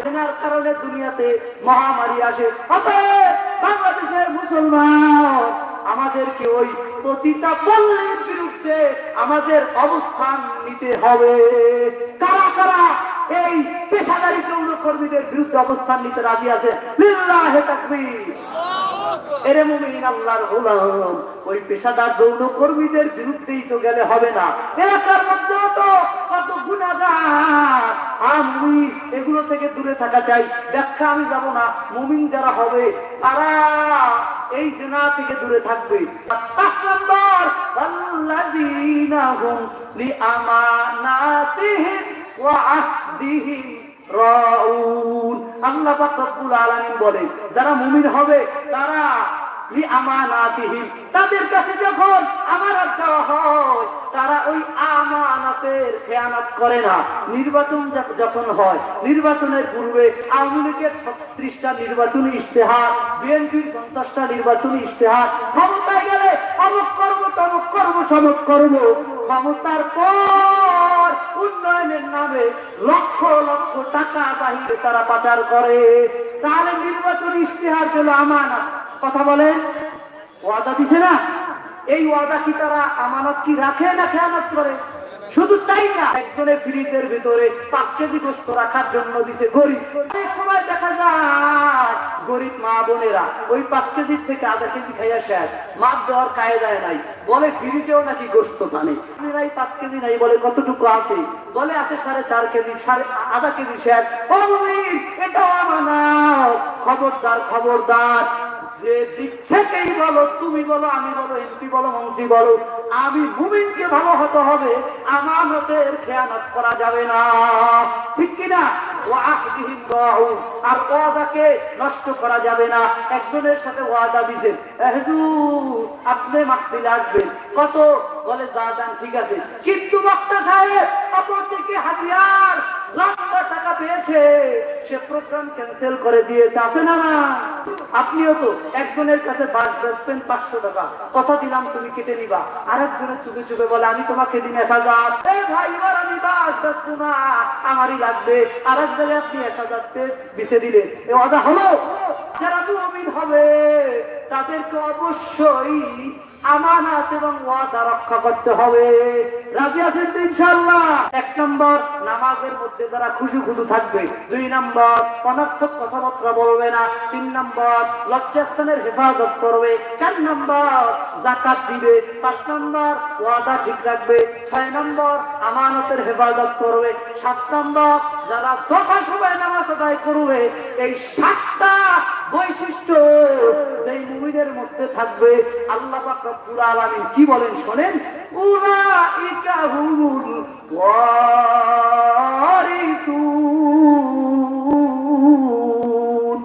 জেনার কারণে দুনিয়াতে মহামারী আসে। অতএব বাংলাদেশের মুসলমান, আমাদেরকে ওই পতিতা পল্লীর বিরুদ্ধে আমাদের অবস্থান নিতে হবে। কারা কারা এই পেশাদারী যৌন কর্মীদের বিরুদ্ধে অবস্থান নিতে রাজি আছে? লিল্লাহি তাকবীর। এরে মুমিন, আল্লাহর গোলাম, ওই পেশাদার যৌন কর্মীদের বিরুদ্ধেই তো গেলে হবে না। এলাকার মধ্যে তো কত গুনাহগার, আমি এগুলো থেকে দূরে থাকা চাই। ব্যাখ্যা আমি যাব না। মুমিন যারা হবে তারা এই জিনা থেকে দূরে থাকবে। 5 নম্বর, আল্লাযীনা হুম লিআমানাতিহিম ওয়া আহদিহিম রাউন। আল্লাহ পাক রব্বুল আলামিন বলে, যারা মুমিন হবে তারা লিআমানাতিহিম, তাদের কাছে যখন আমানত দেওয়া হয় তারা ওই আমানতের খেয়ানত করে না। নির্বাচন যখন হয়, নির্বাচনের পূর্বে আওয়ামী লীগের 36টা নির্বাচনী ইশতেহার, বিএনপির 50টা নির্বাচনী ইশতেহার, ক্ষমতায় গেলে অমুক করব, তমুক করব, সমুক করব। ক্ষমতার পর উন্নয়নের নামে লক্ষ লক্ষ টাকা বাহিরে তারা পাচার করে। তাহলে নির্বাচনী ইশতেহার হলো আমানত। কথা বলেন, ওয়াদা দিছে না? এই ওয়াদা কি তারা আমানত কি রাখে না খেয়ানত করে? শুধু তাই না, একজনের ফ্রিজের ভিতরে 5 কেজি গোশত রাখার জন্য দিছে গরিব। অনেক সময় দেখা যায় গরিব মা বোনেরা ওই 5 কেজির থেকে আধা কেজি খাইয়া শেষ, মাপ দেওয়ার কায়দায় নাই। বলে ফ্রিজেও নাকি গোশত টানে নাই, 5 কেজি নাই। বলে কতটুকু আছে? বলে আছে 4.5 কেজি, আধা কেজি শেষ। ও মুমিন, এটাও আমানত। খবরদার, খবরদার, যে দিক থেকেই বলো, তুমি বলো, আমি বলো, এমপি বলো, মন্ত্রী বলো, আমি মুমিনকে ভালো হতে হবে, আমানতের খেয়ানত করা যাবে না, ঠিক কিনা? ওয়াহদিহিম রাউন, আর ওয়াদাকে নষ্ট করা যাবে না। একজনের সাথে ওয়াদা দিয়েছেন, হুজুর আপনি মাহফিলে আসবেন, কত? বলে যা যান, ঠিক আছে, কিন্তু বক্তা সাহেব অপর থেকে হাজিয়ার লম্বা টাকা পেয়েছে, সে প্রোগ্রাম ক্যান্সেল করে দিয়েছে, আছে না? না, আপনিও তো একজনের কাছে বাস বেচবেন 500 টাকা, কথা দিলাম তুমি কেটে নিবা, আরেকজনের চুপে চুপে বলে আমি তোমাকে দিন 1000, এই ভাই এবার আমি বাস বেচবো না, আমারই লাগবে, আরেক জায়গায় আপনি 1000 বেচে দিলে, এ ওয়াদা হলো? যারা মুমিন হবে তাদেরকে অবশ্যই আমানত এবং ওয়াদা রক্ষা করতে হবে। রাজি আছেন তো ইনশাআল্লাহ? 1 নম্বর, নামাজের মধ্যে যারা খুশি খুশি থাকবে। 2 নম্বর, অনর্থক কথাবার্তা বলবে না। 3 নম্বর, লজ্জাস্থানের হেফাজত করবে। 4 নম্বর, যাকাত দিবে। 5 নম্বর, ওয়াদা ঠিক রাখবে। 6 নম্বর, আমানতের হেফাজত করবে। 7 নম্বর, যারা দফা সময় নামাজ আদায় করবে। এই 7টা বৈশিষ্ট্য এই মুমিনের মধ্যে থাকবে। আল্লাহ পাক রব্বুল আলামিন কি বলেন শোনেন, উলাইকা হুমুল ওয়ারিসুন,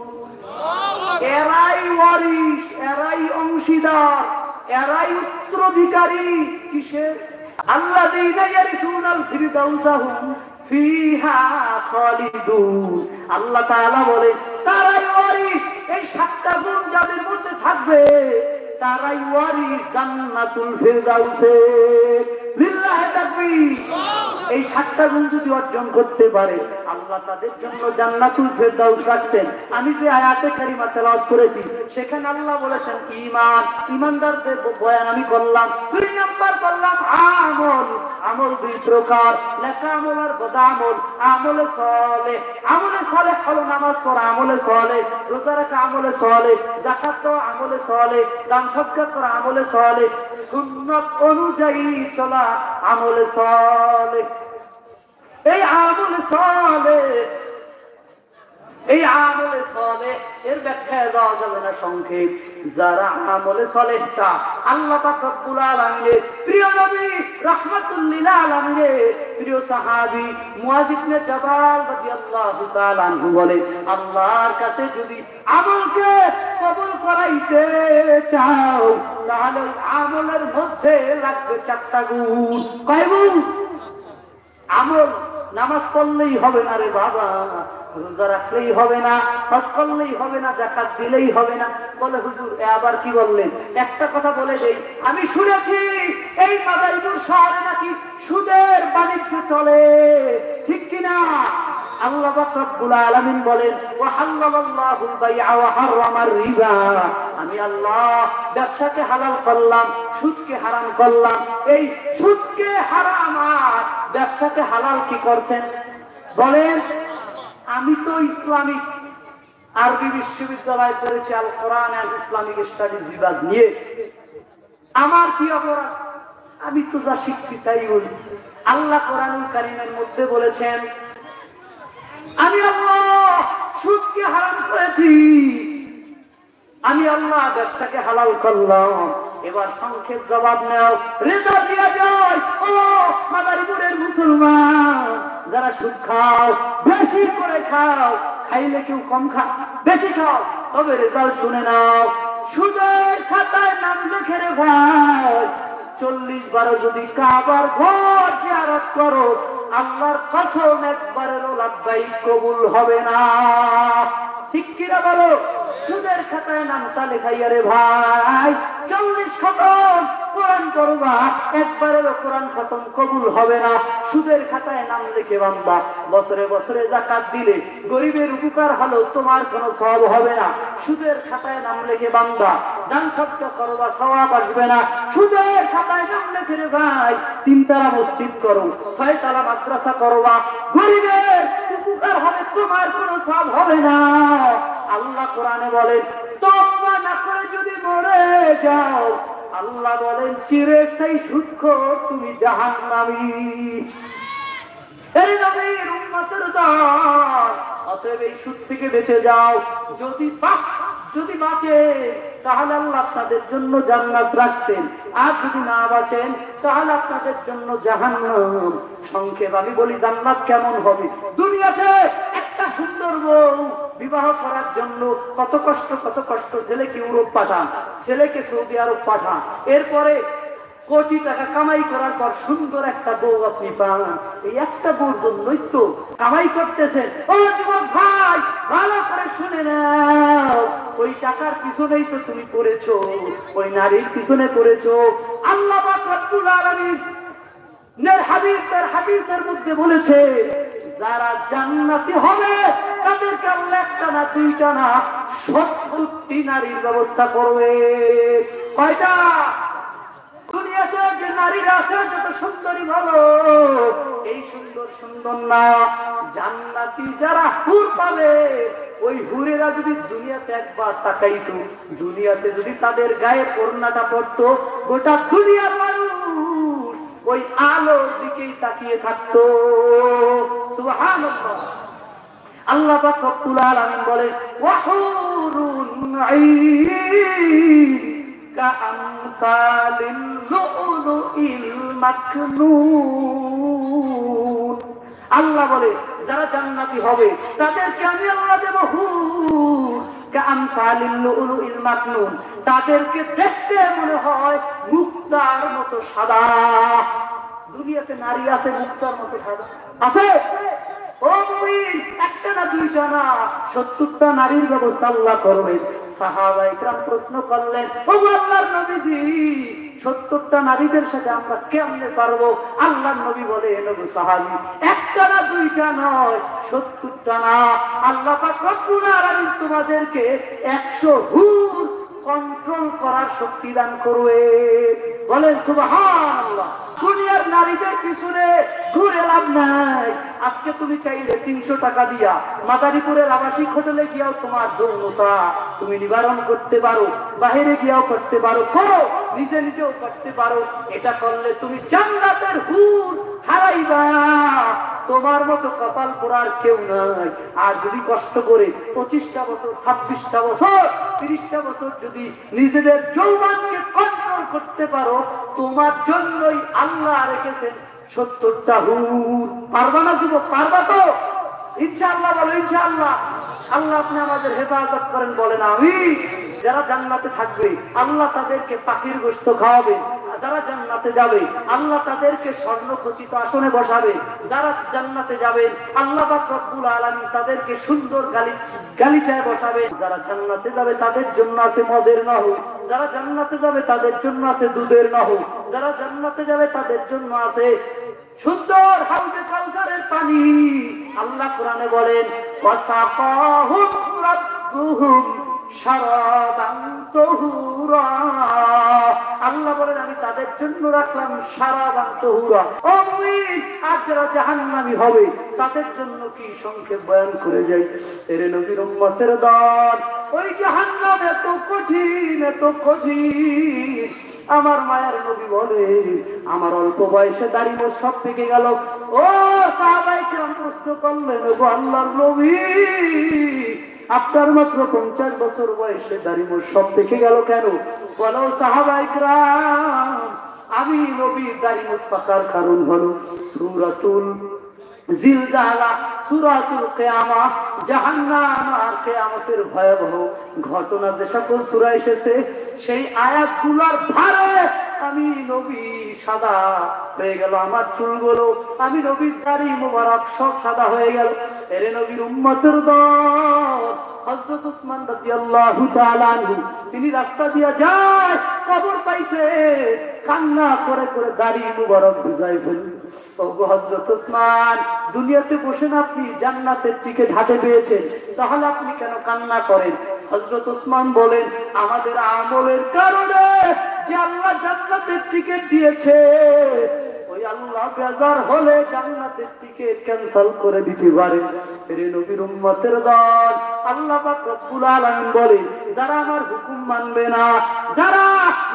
এরাই ওয়ারিস, এরাই অংশীদার, এরাই উত্তরাধিকারী। কিসের? আল্লাযীনা ইয়ারিসুনাল ফিরদাউসা হুম ফিহা খালিদুন। আল্লাহ তাআলা বলেন তারাই ওয়ারিস, এই 7টা গুণ যাদের মধ্যে থাকবে তারাই ওয়ারিস জান্নাতুল ফিরদাউসে। লিল্লাহি তাকবীর। এই 7টা গুণ যদি অর্জন করতে পারে আল্লাহ তাদের জন্য জান্নাতুল ফিরদাউস রাখছেন। আমি যে আয়াতে কারিমা তেলাওয়াত করেছি সেখানে আল্লাহ বলেছেন ঈমান, ঈমানদারদের বয়ান আমি করলাম। 2 নাম্বার করলাম আমল, আমল 2 প্রকার, নেক আমল আর বদ আমল। আমলে সালেহ, আমলে সালেহ হলো নামাজ পড়া আমলে সালেহ, রোজা রাখা আমলে সালেহ, যাকাত দেওয়া আমলে সালেহ, দান সদকা করা আমলে সালেহ, সুন্নাত অনুযায়ী চলা আমলে সালেহ। এই আমলে সালেহ, এই আমলে সালেহ এর ব্যাখ্যা দেওয়া যাবে না সংক্ষেপ। যারা আমলে সালেহটা আল্লাহ পাক রব্বুল আলামিনের প্রিয় নবী রাহমাতুল লিল আলামিনের প্রিয় সাহাবী মুআয ইবনে জাবাল রাদিয়াল্লাহু তাআলা আনহু বলে, আল্লাহর কাছে যদি আমলকে কবুল করাইতে চাও তাহলে আমলের মধ্যে লাগবে 4টা গুণ। কয় গুণ? আমল নামাজ পড়লেই হবে না রে বাবা, রোজা রাখলেই হবে না, হজ করলেই হবে না, যাকাত দিলেই হবে না। বলে হুজুর আবার কি বললেন? একটা কথা বলে দেই, আমি শুনেছি এই মাদারীপুর শহরে নাকি সুদের বাণিজ্য চলে, ঠিক কিনা? আল্লাহ পাক রব্বুল আলামিন বলেন ওয়াহাল্লাল্লাহুল বাইআ ওয়া হারামার রিবা, আমি আল্লাহ ব্যবসাকে হালাল করলাম, সুদকে হারাম করলাম। এই সুদকে হারাম আর ব্যবসাকে হালাল কি করছেন বলেন? আমি তো ইসলামিক আরবি বিশ্ববিদ্যালয় পড়েছি, আল কোরআন এন্ড ইসলামিক স্টাডিজ বিভাগ নিয়ে। আমার কি অপরাধ? আমি তো যা শিখছি তাই বলি। আল্লাহ কোরআনুল কারীমের মধ্যে বলেছেন আমি আল্লাহ সুদকে হারাম করেছি, আমি আল্লাহ ব্যবসাকে হালাল করলাম। এবার সংক্ষেপ জবাব নাও, রেজা দিয়া যায়। ও মাদারীপুরের মুসলমান যারা সুদ খাও, বেশি করে খাও, খাইলে কেউ কম খাও, বেশি খাও, তবে রেজাল্ট শুনে নাও। সুদের খাতায় নাম লিখে রে ভাই, 40 বার যদি কাবার ঘর জিয়ারত করো আল্লাহর কসম একবারেরও লাভবাইক কবুল হবে না, ঠিক কিনা বলো? সুদের খাতায় নামটা লেখাইয়া রে ভাই 40 খতম কোরআন করবা, একবারেরও কোরআন খতম কবুল হবে না। সুদের খাতায় নাম লিখে বান্দা বছরে বছরে যাকাত দিলে গরিবের উপকার হলেও তোমার কোনো সওয়াব হবে না। সুদের খাতায় নাম লিখে বান্দা দান সদকা করবা, সওয়াব আসবে না। সুদের খাতায় নাম লিখে রে ভাই 3 তালা মসজিদ করো, 6 তালা মাদ্রাসা করবা, গরিবের উপকার হবে, তোমার কোনো সওয়াব হবে না। আল্লাহ কোরআনে বলেন তওবা না করে যদি মরে যাও আল্লাহ বলেন চিরস্থায়ী সুদখোর তুমি জাহান্নামী। এই নবীর উম্মতের দল, অতএব এই সুদ থেকে বেঁচে যাও। যদি যদি বাঁচে তাহলে আল্লাহ আপনাদের জন্য জান্নাত রাখছেন, আর যদি না বাঁচেন তাহলে আপনাদের জন্য জাহান্নাম। সংক্ষেপ আমি বলি জান্নাত কেমন হবে। দুনিয়াতে একটা সুন্দর বউ বিবাহ করার জন্য কত কষ্ট, ছেলেকে ইউরোপ পাঠান, ছেলেকে সৌদি আরব পাঠান, এরপরে কোটি টাকা কামাই করার পর সুন্দর একটা বউ আপনি পান। এই একটা বউর জন্যই তো কামাই করতেছেন। ও যুবক ভাই, ভালো করে শুনে নাও, ওই টাকার পিছনেই তো তুমি পড়েছো, ওই নারীর পিছনে পড়েছো। আল্লাহ পাক রব্বুল আলামিন তার হাদিসের মধ্যে বলেছে, যারা জান্নাতি হবে তাদেরকে আল্লাহ একটা না দুইটা না 70টি নারীর ব্যবস্থা করবে। কয়টা? দুনিয়াতে যে নারীরা আছে যত সুন্দরী ভালো, এই সুন্দর না জান্নাতি যারা হুর পাবে, ওই হুরেরা যদি দুনিয়াতে একবার তাকাইতো, দুনিয়াতে যদি তাদের গায়ে ওড়নাটা পড়তো, গোটা দুনিয়ার মানুষ ওই আলোর দিকেই তাকিয়ে থাকতো। সুবহানাল্লাহ। আল্লাহ পাক রব্বুল আলামিন বলেন, ওয়াহুরুন আইন কাআমসালিল লুউলুইল মাকনুন। আল্লাহ বলে যারা জান্নাতি হবে তাদেরকে আমি আল্লাহ দেব হুর কাআমসালিল লুউলুইল মাকনুন। তাদেরকে দেখতে মনে হয় মুক্তার মতো সাদা। দুনিয়াতে নারী আছে মুক্তার মতো সাদা? আছে? ও মুমিন, একটা না দুইটা না 70টা নারীর ব্যবস্থা আল্লাহ করবেন। সাহাবায়ে কেরাম প্রশ্ন করলেন, ও আল্লাহর নবীজি, 70টা নারীদের সাথে আমরা কেমনে পারবো? আল্লাহর নবী বলেন, ও সাহাবী, একটা না দুইটা নয় 70টা না, আল্লাহ পাক রব্বুল আলামিন তোমাদেরকে 100 হুর কন্ট্রোল করার শক্তি দান করবে। বলেন সুবহানাল্লাহ। দুনিয়ার নারীদের পিছনে ঘুরে লাভ নাই। আজকে তুমি চাইলে 300 টাকা দিয়া মাদারীপুরের আবাসিক হোটেলে গিয়াও তোমার যৌনতা তুমি নিবারণ করতে পারো, বাহিরে গিয়াও করতে পারো, করো, নিজেও করতে পারো। এটা করলে তুমি জান্নাতের হুর হারাইবা। তোমার মতো কপাল পোড়ার কেউ নাই। আর যদি কষ্ট করে 25টা বছর, 26টা বছর, 30টা বছর যদি নিজেদের যৌবনকে কন্ট্রোল করতে পারো, তোমার জন্যই আল্লাহ রেখেছেন 70টা হুর। পারবা না যুবক? পারবা তো? ইনশাআল্লাহ বলো ইনশাআল্লাহ। আল্লাহ আপনি আমাদের হেফাজত করেন, বলেন আমিন। যারা জান্নাতে থাকবে আল্লাহ তাদেরকে পাখির গোশত খাওয়াবে। যারা জান্নাতে যাবে আল্লাহ তাদেরকে স্বর্ণখচিত আসনে বসাবে। যারা জান্নাতে যাবে আল্লাহ পাক রব্বুল আলামিন তাদেরকে সুন্দর গালিচায় বসাবে। যারা জান্নাতে যাবে তাদের জন্য আছে মদের নহর, যারা জান্নাতে যাবে তাদের জন্য আছে দুধের নহর, যারা জান্নাতে যাবে তাদের জন্য আছে সুন্দর হাউজে কাউসারের পানি। আল্লাহ কোরআনে বলেন, ওয়াসাকাহুম রাব্বুহুম শারাবান তাহুরা। আল্লাহ বলেন আমি তাদের জন্য রাখলাম শারাবান তাহুরা। ও মুমিন, আর যারা জাহান্নামী হবে তাদের জন্য কি সংক্ষেপ বয়ান করে যাই। এর নবীর উম্মতের দল, ওই জাহান্নাম এত কঠিন, এত কঠিন। আমার মায়ের নবী বলে, আমার অল্প বয়সে দাড়ি মোছ সব পেকে গেল। ও সাহাবায়ে কেরাম প্রশ্ন করলেন, ও আল্লাহর নবী, আপনার মাত্র 50 বছর বয়সে দাড়ি মোছ সব পেকে গেল কেন? বলো সাহাবায়ে কেরাম, আমি নবী দাড়ি মোছ পাকার কারণ হলো সূরাতুল জিলজালা, সূরাতুল কিয়ামা, জাহান্নাম আর কিয়ামতের ভয়াবহ ঘটনা যে সকল সূরা এসেছে সেই আয়াতগুলোর ভারে আমি নবী সাদা হয়ে গেল। আমার চুলগুলো, আমি নবীর দাড়ি মোবারক সব সাদা হয়ে গেল। এর নবীর উম্মতের দল হযরত উসমান রাদিয়াল্লাহু তাআলা আনহু, তিনি রাস্তা দিয়ে যায়, কবর পাইছে, কান্না করে করে দাড়ি মোবারক ভিজাই ফেলল। হযরত উসমান, দুনিয়াতে বসেন আপনি জান্নাতের টিকিট হাতে পেয়েছেন, তাহলে আপনি কেন কান্না করেন? হযরত উসমান বলেন, আমাদের আমলের কারণে যে আল্লাহ জান্নাতের টিকিট দিয়েছে, ওই আল্লাহ বেজার হলে জান্নাতের টিকিট ক্যান্সেল করে দিতে পারে। এর নবীর উম্মতের দল, আল্লাহ পাক রব্বুল আলামিন বলেন, যারা আমার হুকুম মানবে না, যারা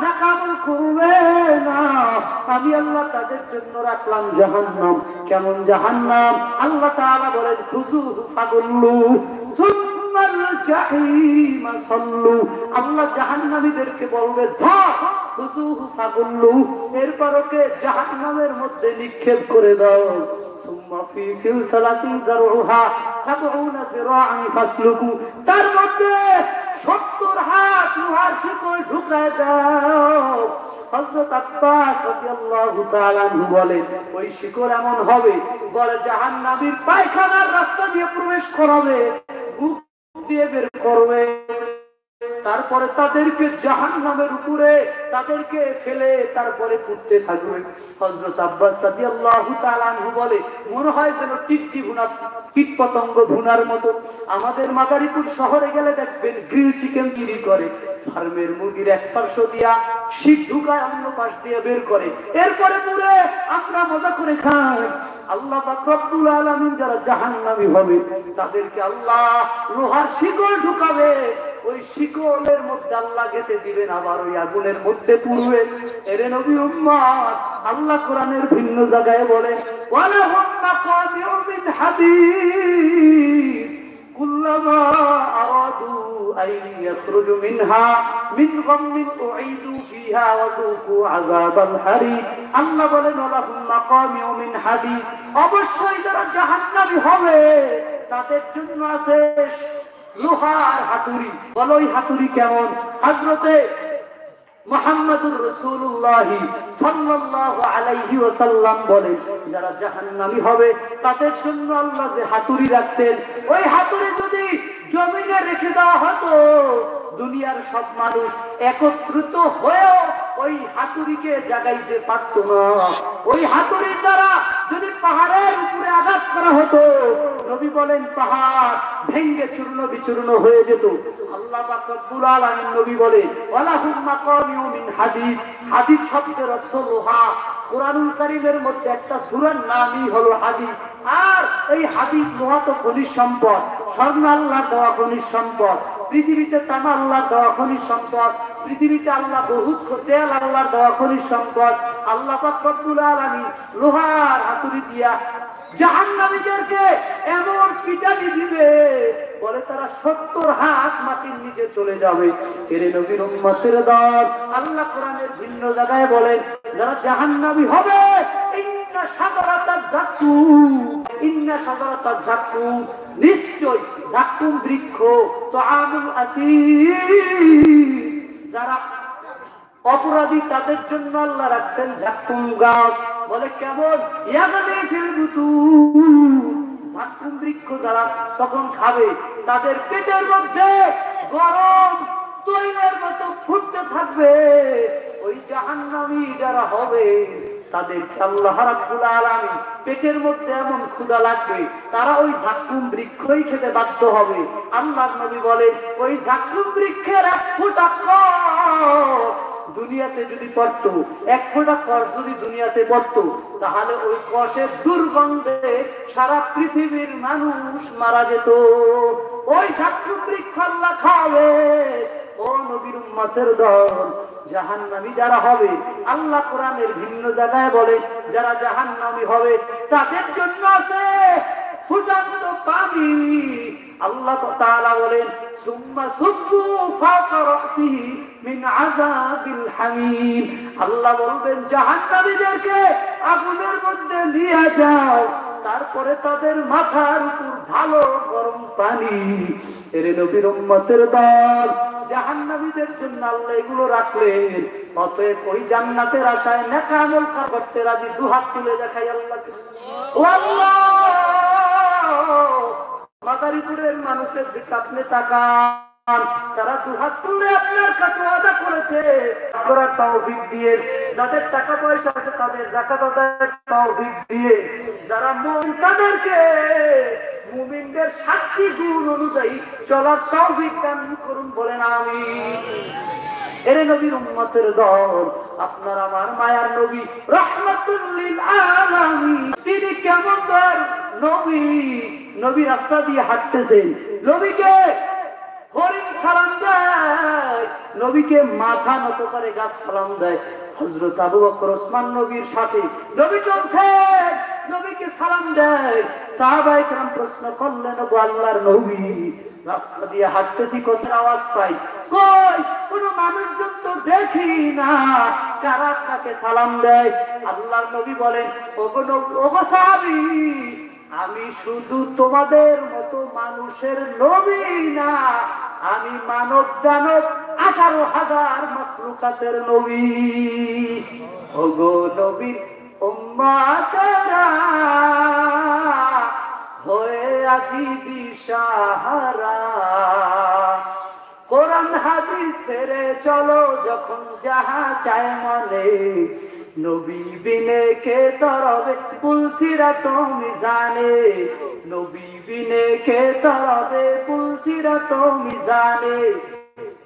নাকামল করবে না, আমি আল্লাহ তাদের জন্য রাখলাম জাহান্নাম। কেমন জাহান্নাম? আল্লাহ তাআলা বলেন, খুযুহু ফাগুল্লু সুম্মাল জাহিম সাল্লু, আল্লাহ জাহান্নামীদেরকে বলবে ধর খুযুহু ফাগুল্লু, এরপর ওকে জাহান্নামের মধ্যে নিক্ষেপ করে দাও। সুম্মা ফি সিলসিলাতিন যারউহা ৭০ যিরাআন ফাসলুকু, তার মধ্যে ৭০ হাত লোহার শিকল ঢুকায় দাও। হযরত আব্বাস রাদিয়াল্লাহু তাআলা আনহু বলেন ওই শিকল এমন হবে বলে জাহান্নামীর পায়খানার রাস্তা দিয়ে প্রবেশ করাবে, বুক দিয়ে বের করবে, তারপরে তাদেরকে জাহান্নামের উপরে তাদেরকে ফেলে তারপরে পুড়তে থাকবে। হযরত আব্বাস রাদিয়াল্লাহু তাআলা আনহু বলে মনে হয় যেন টিকটি ভুনা, কীট পতঙ্গ ভুনার মতো। আমাদের মাদারীপুর শহরে গেলে দেখবেন গ্রিল চিকেন তৈরি করে, ফার্মের মুরগির এক পার্শ্ব দিয়া শীত ঢুকায় অন্য পাশ দিয়ে বের করে, এরপরে পুরে আমরা মজা করে খাই। আল্লাহ পাক রব্বুল আলামিন যারা জাহান্নামী হবে তাদেরকে আল্লাহ লোহার শিকল ঢুকাবে, ওই শিকলের মধ্যে আল্লাহ গেঁথে দিবেন, আবার ওই আগুনের মধ্যে পুড়বে। এরে নবী উম্মত, আল্লাহ কোরআনের ভিন্ন জায়গায় বলেন ওয়ালাহুম মাকামিউ মিন হাদীদ কুল্লামা আরাদু আন ইয়াখরুজু মিনহা মিন গাম্মিন উঈদু ফিহা ওয়া যুকু আযাবাল হারিক। আল্লাহ বলেন ওয়ালাহুম মাকামিউ মিন হাদীদ, অবশ্যই যারা জাহান্নামী হবে তাদের জন্য আছে লোহার হাতুড়ি। বলো ওই হাতুড়ি কেমন? হযরতে মুহাম্মদুর রাসূলুল্লাহ সাল্লাল্লাহু আলাইহি ওয়াসাল্লাম বলেন যারা জাহান্নামী হবে তাদের জন্য আল্লাহ যে হাতুড়ি রাখছেন, ওই হাতুড়ি যদি জমিনে রেখে দেওয়া হতো দুনিয়ার সব মানুষ একত্রিত হয়েও ওই হাতুড়িকে জাগাইতে পারত না। ওই হাতুড়ির দ্বারা যদি পাহাড়ের উপরে আঘাত করা হতো, নবী বলেন পাহাড় ভেঙে চূর্ণ বিচূর্ণ হয়ে যেত। আল্লাহ পাক রব্বুল আলামিন নবী বলে ওয়ালাহুম মাকামিউ মিন হাদীদ, হাদীদ শব্দের অর্থ লোহা। কুরআনুল কারীমের মধ্যে একটা সূরার নামই হলো হাদীদ। আর এই হাদীদ লোহা তো খনিজ সম্পদ, স্বর্ণ আল্লাহ দেওয়া খনিজ সম্পদ, পৃথিবীতে তামা আল্লাহ দেওয়া খনিজ সম্পদ, পৃথিবীতে আল্লাহ বহুত তেল আল্লাহ দেওয়া খনিজ সম্পদ। আল্লাহ পাক রব্বুল আলামিন লোহার হাতুড়ি দিয়া জাহান্নামীদেরকে এমন পিটানি দিবে বলে তারা ৭০ হাত মাটির নিচে চলে যাবে। এরে নবীর উম্মতের দল, আল্লাহ কোরআনের ভিন্ন জায়গায় বলেন যারা জাহান্নামী হবে ইন্না শাজারাতাজ যাক্কুম, ইন্না শাজারাতাজ যাক্কুম, নিশ্চয় যাক্কুম বৃক্ষ তুআমুল আসীর, যারা অপরাধী তাদের জন্য আল্লাহ রাখছেন যাক্কুম গাছ। বলে কেমন? ইয়াগানি ফিল বুতুন, যাক্কুম বৃক্ষ যারা তখন খাবে তাদের পেটের মধ্যে গরম তৈলের মতো ফুটতে থাকবে। ওই জাহান্নামী যারা হবে তাদের আল্লাহ রাব্বুল আলামিন পেটের মধ্যে এমন ক্ষুধা লাগবে তারা ওই যাক্কুম বৃক্ষই খেতে বাধ্য হবে। আল্লাহর নবী বলে ওই যাক্কুম বৃক্ষের এক ফোঁটা দুনিয়াতে যদি পড়তো, এক ফোঁটা কষ যদি দুনিয়াতে পড়তো, তাহলে ওই কষের দুর্গন্ধে সারা পৃথিবীর মানুষ মারা যেত। ওই যাক্কুম বৃক্ষ আল্লাহ খাবে। ও নবীর উম্মতের দল, জাহান্নামী যারা হবে আল্লাহ কোরআনের ভিন্ন জায়গায় বলে যারা জাহান্নামী হবে তাদের জন্য আছে ফুটন্ত পানি। আল্লাহ তাআলা বলেন সুম্মা সুব্বু ফাওকা রাসিহি মিন আযাবিল হামিম, আল্লাহ বলবেন জাহান্নামীদেরকে আগুনের মধ্যে নিয়ে যাও, তারপরে তাদের মাথার উপর ভালো গরম পানি। এর নবীর উম্মতের দল, জাহান্নামীদের জন্য আল্লাহ এগুলো রাখলেন। অতএব ওই জান্নাতের আশায় নেক আমল করতে রাজি, দুহাত তুলে দেখাই আল্লাহকে। ও আল্লাহ, মাদারীপুরের মানুষের দিকে আপনি তাকান, তারা দুহাত তুলে আপনার কাছে ওয়াদা করেছে করার তৌফিক দিয়ে, যাদের টাকা পয়সা আছে তাদের যাকাত আদায়ের তৌফিক দিয়ে, যারা মুমিন তাদেরকে মুমিনদের ৭টি গুণ অনুযায়ী চলার তৌফিক দান করুন, বলেন আমিন। এর নবীর উম্মতের দল, আপনার আমার মায়ার নবী রাহমাতুল লিল আলামিন, তিনি কেমন তার নবী? নবী রাস্তা দিয়ে হাঁটতেছেন, নবীকে হরিণ সালাম দেয়, নবীকে মাথা নত করে গাছ সালাম দেয়। হযরত আবু বকর ওসমান নবীর সাথে নবী চলছেন, নবীকে সালাম দেয়। সাহাবায়ে কেরাম প্রশ্ন করলেন, ও আল্লাহর নবী, রাস্তা দিয়ে হাঁটতেছি, কত আওয়াজ পাই, কই কোনো মানুষজন তো দেখি না, কারা আপনাকে সালাম দেয়? আল্লাহর নবী বলেন, ওগো সাহাবী, আমি শুধু তোমাদের মতো মানুষের নবী না, আমি মানব দানব 18,000 মাখলুকাতের নবী। ওগো নবীর উম্মতেরা হয়ে আজি দিশাহারা, কোরআন হাদিস ছেড়ে চলো যখন যাহা চায় মনে, নবী বিনে কে তরবে পুলসিরাত মিজানে, নবী বিনে কে তরবে পুলসিরাত মিজানে।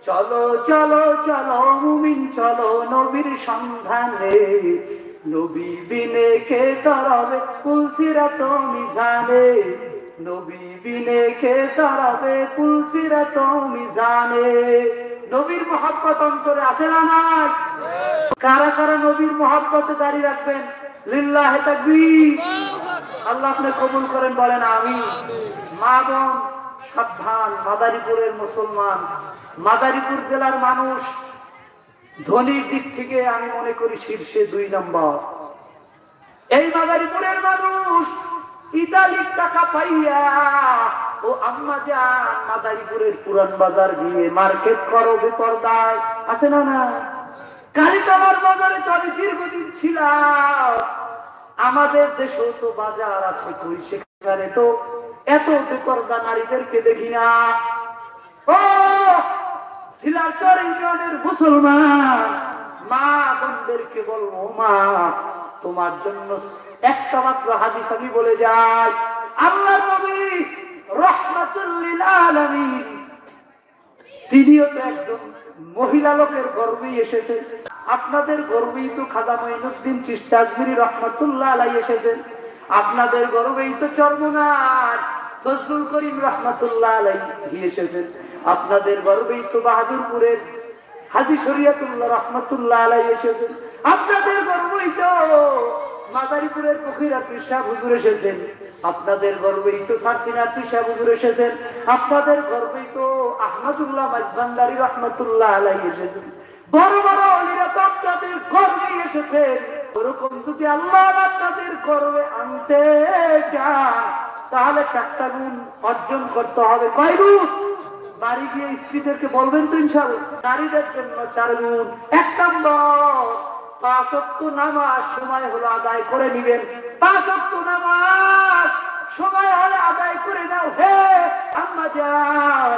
চলো চলো চলো মুমিন চলো নবীর সন্ধানে, নবী বিনে কে তরবে পুলসিরাত মিজানে, নবী বিনে কে তরবে পুলসিরাত মিজানে। নবীর মহব্বত অন্তরে আছে না নাই? কারা কারা নবীর মহব্বতে দাঁড়িয়ে রাখবেন? লিল্লাহে তাকবীর। আল্লাহ আপনি কবুল করেন, বলেন আমিন। মা বোন সাবধান, মাদারীপুরের মুসলমান, মাদারীপুর জেলার মানুষ ধনীর দিক থেকে আমি মনে করি শীর্ষে 2 নম্বর। এই মাদারীপুরের মানুষ ইতালির টাকা পাইয়া ও আম্মা জান মাদারীপুরের পুরান বাজার গিয়ে মার্কেট করো বেপরদায়, আছে না না? কালীতলার বাজারে তো আমি দীর্ঘদিন ছিলাম, আমাদের দেশেও তো বাজার আছে, কই সেখানে তো এত বেপরদা নারীদেরকে দেখি না। ও সিলাচর ইউনিয়নের মুসলমান মা বোনদেরকে বলবো, মা তোমার জন্য একটা মাত্র হাদিস আমি বলে যাই। আল্লাহর নবী রাহমাতুল লিল আলামিন, তিনিও তো একজন মহিলা লোকের গর্ভেই এসেছেন। আপনাদের গর্ভেই তো খাজা মঈনুদ্দিন চিশতি আজমিরি রাহমাতুল্লাহ আলাইহি এসেছেন। আপনাদের গর্ভেই তো চরমনার ফজলুল করিম রাহমাতুল্লাহ আলাইহি এসেছেন। আপনাদের গর্ভেই তো বাহাদুরপুরের হাজী শরীয়তুল্লাহ রাহমাতুল্লাহ আলাইহি এসেছেন। আপনাদের গর্ভেই তো মাদারীপুরের ফকিরা পীর সাহেব হুজুর এসেছেন। আপনাদের গর্ভেই তো সারসিনার পীর সাহেব হুজুর এসেছেন। আপনাদের গর্ভেই তো আহমদুল্লাহ মাঝবান্দারি রাহমাতুল্লাহ আলাইহি এসেছেন। বড় বড় ওলিরা তো আপনাদের গর্ভেই এসেছেন। ওরকম যদি আল্লাহ আপনাদের গর্ভে আনতে চান, তাহলে 4টা গুণ অর্জন করতে হবে। কয় গুণ? বাড়ি গিয়ে স্ত্রীদেরকে বলবেন তো ইনশাআল্লাহ। নারীদের জন্য 4 গুণ। 1 নম্বর, 5 ওয়াক্ত নামাজ সময় হলো আদায় করে নিবেন। 5 ওয়াক্ত নামাজ সময় হলে আদায় করে নাও হে আম্মা জান।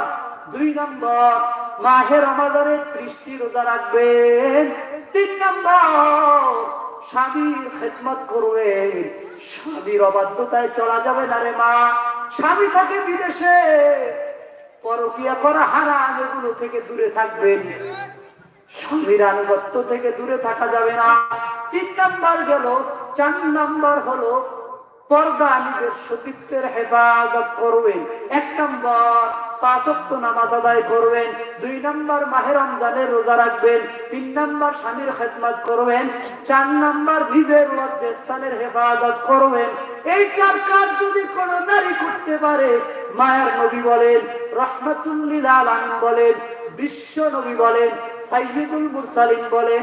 2 নম্বর, মাহে রমাদানের 30টি রোজা রাখবেন। 3 নম্বর, স্বামীর খেদমত করবেন। স্বামীর অবাধ্যতায় চলা যাবে না রে মা। স্বামী থাকে বিদেশে, পরকিয়া করা হারাম, এগুলো থেকে দূরে থাকবেন। স্বামীর আনুগত্য থেকে দূরে থাকা যাবে না। 3 নম্বর গেল। 4 নম্বর হলো পর্দা, নিজের সতীত্বের হেফাজত করবেন। 1 নম্বর, 5 ওয়াক্ত নামাজ আদায় করবেন। 2 নম্বর, মাহে রমজানের রোজা রাখবেন। 3 নম্বর, স্বামীর খেদমত করবেন। 4 নম্বর, নিজের লজ্জাস্থানের হেফাজত করবেন। এই 4 কাজ যদি কোন নারী করতে পারে, মায়ার নবী বলেন, রাহমাতুল লিল আলামিন বলেন, বিশ্ব নবী বলেন, সাইয়্যিদুল মুরসালিন বলেন,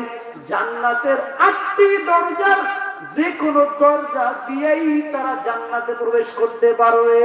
জান্নাতের 8টি দরজার যে কোনো দরজা দিয়েই তারা জান্নাতে প্রবেশ করতে পারবে।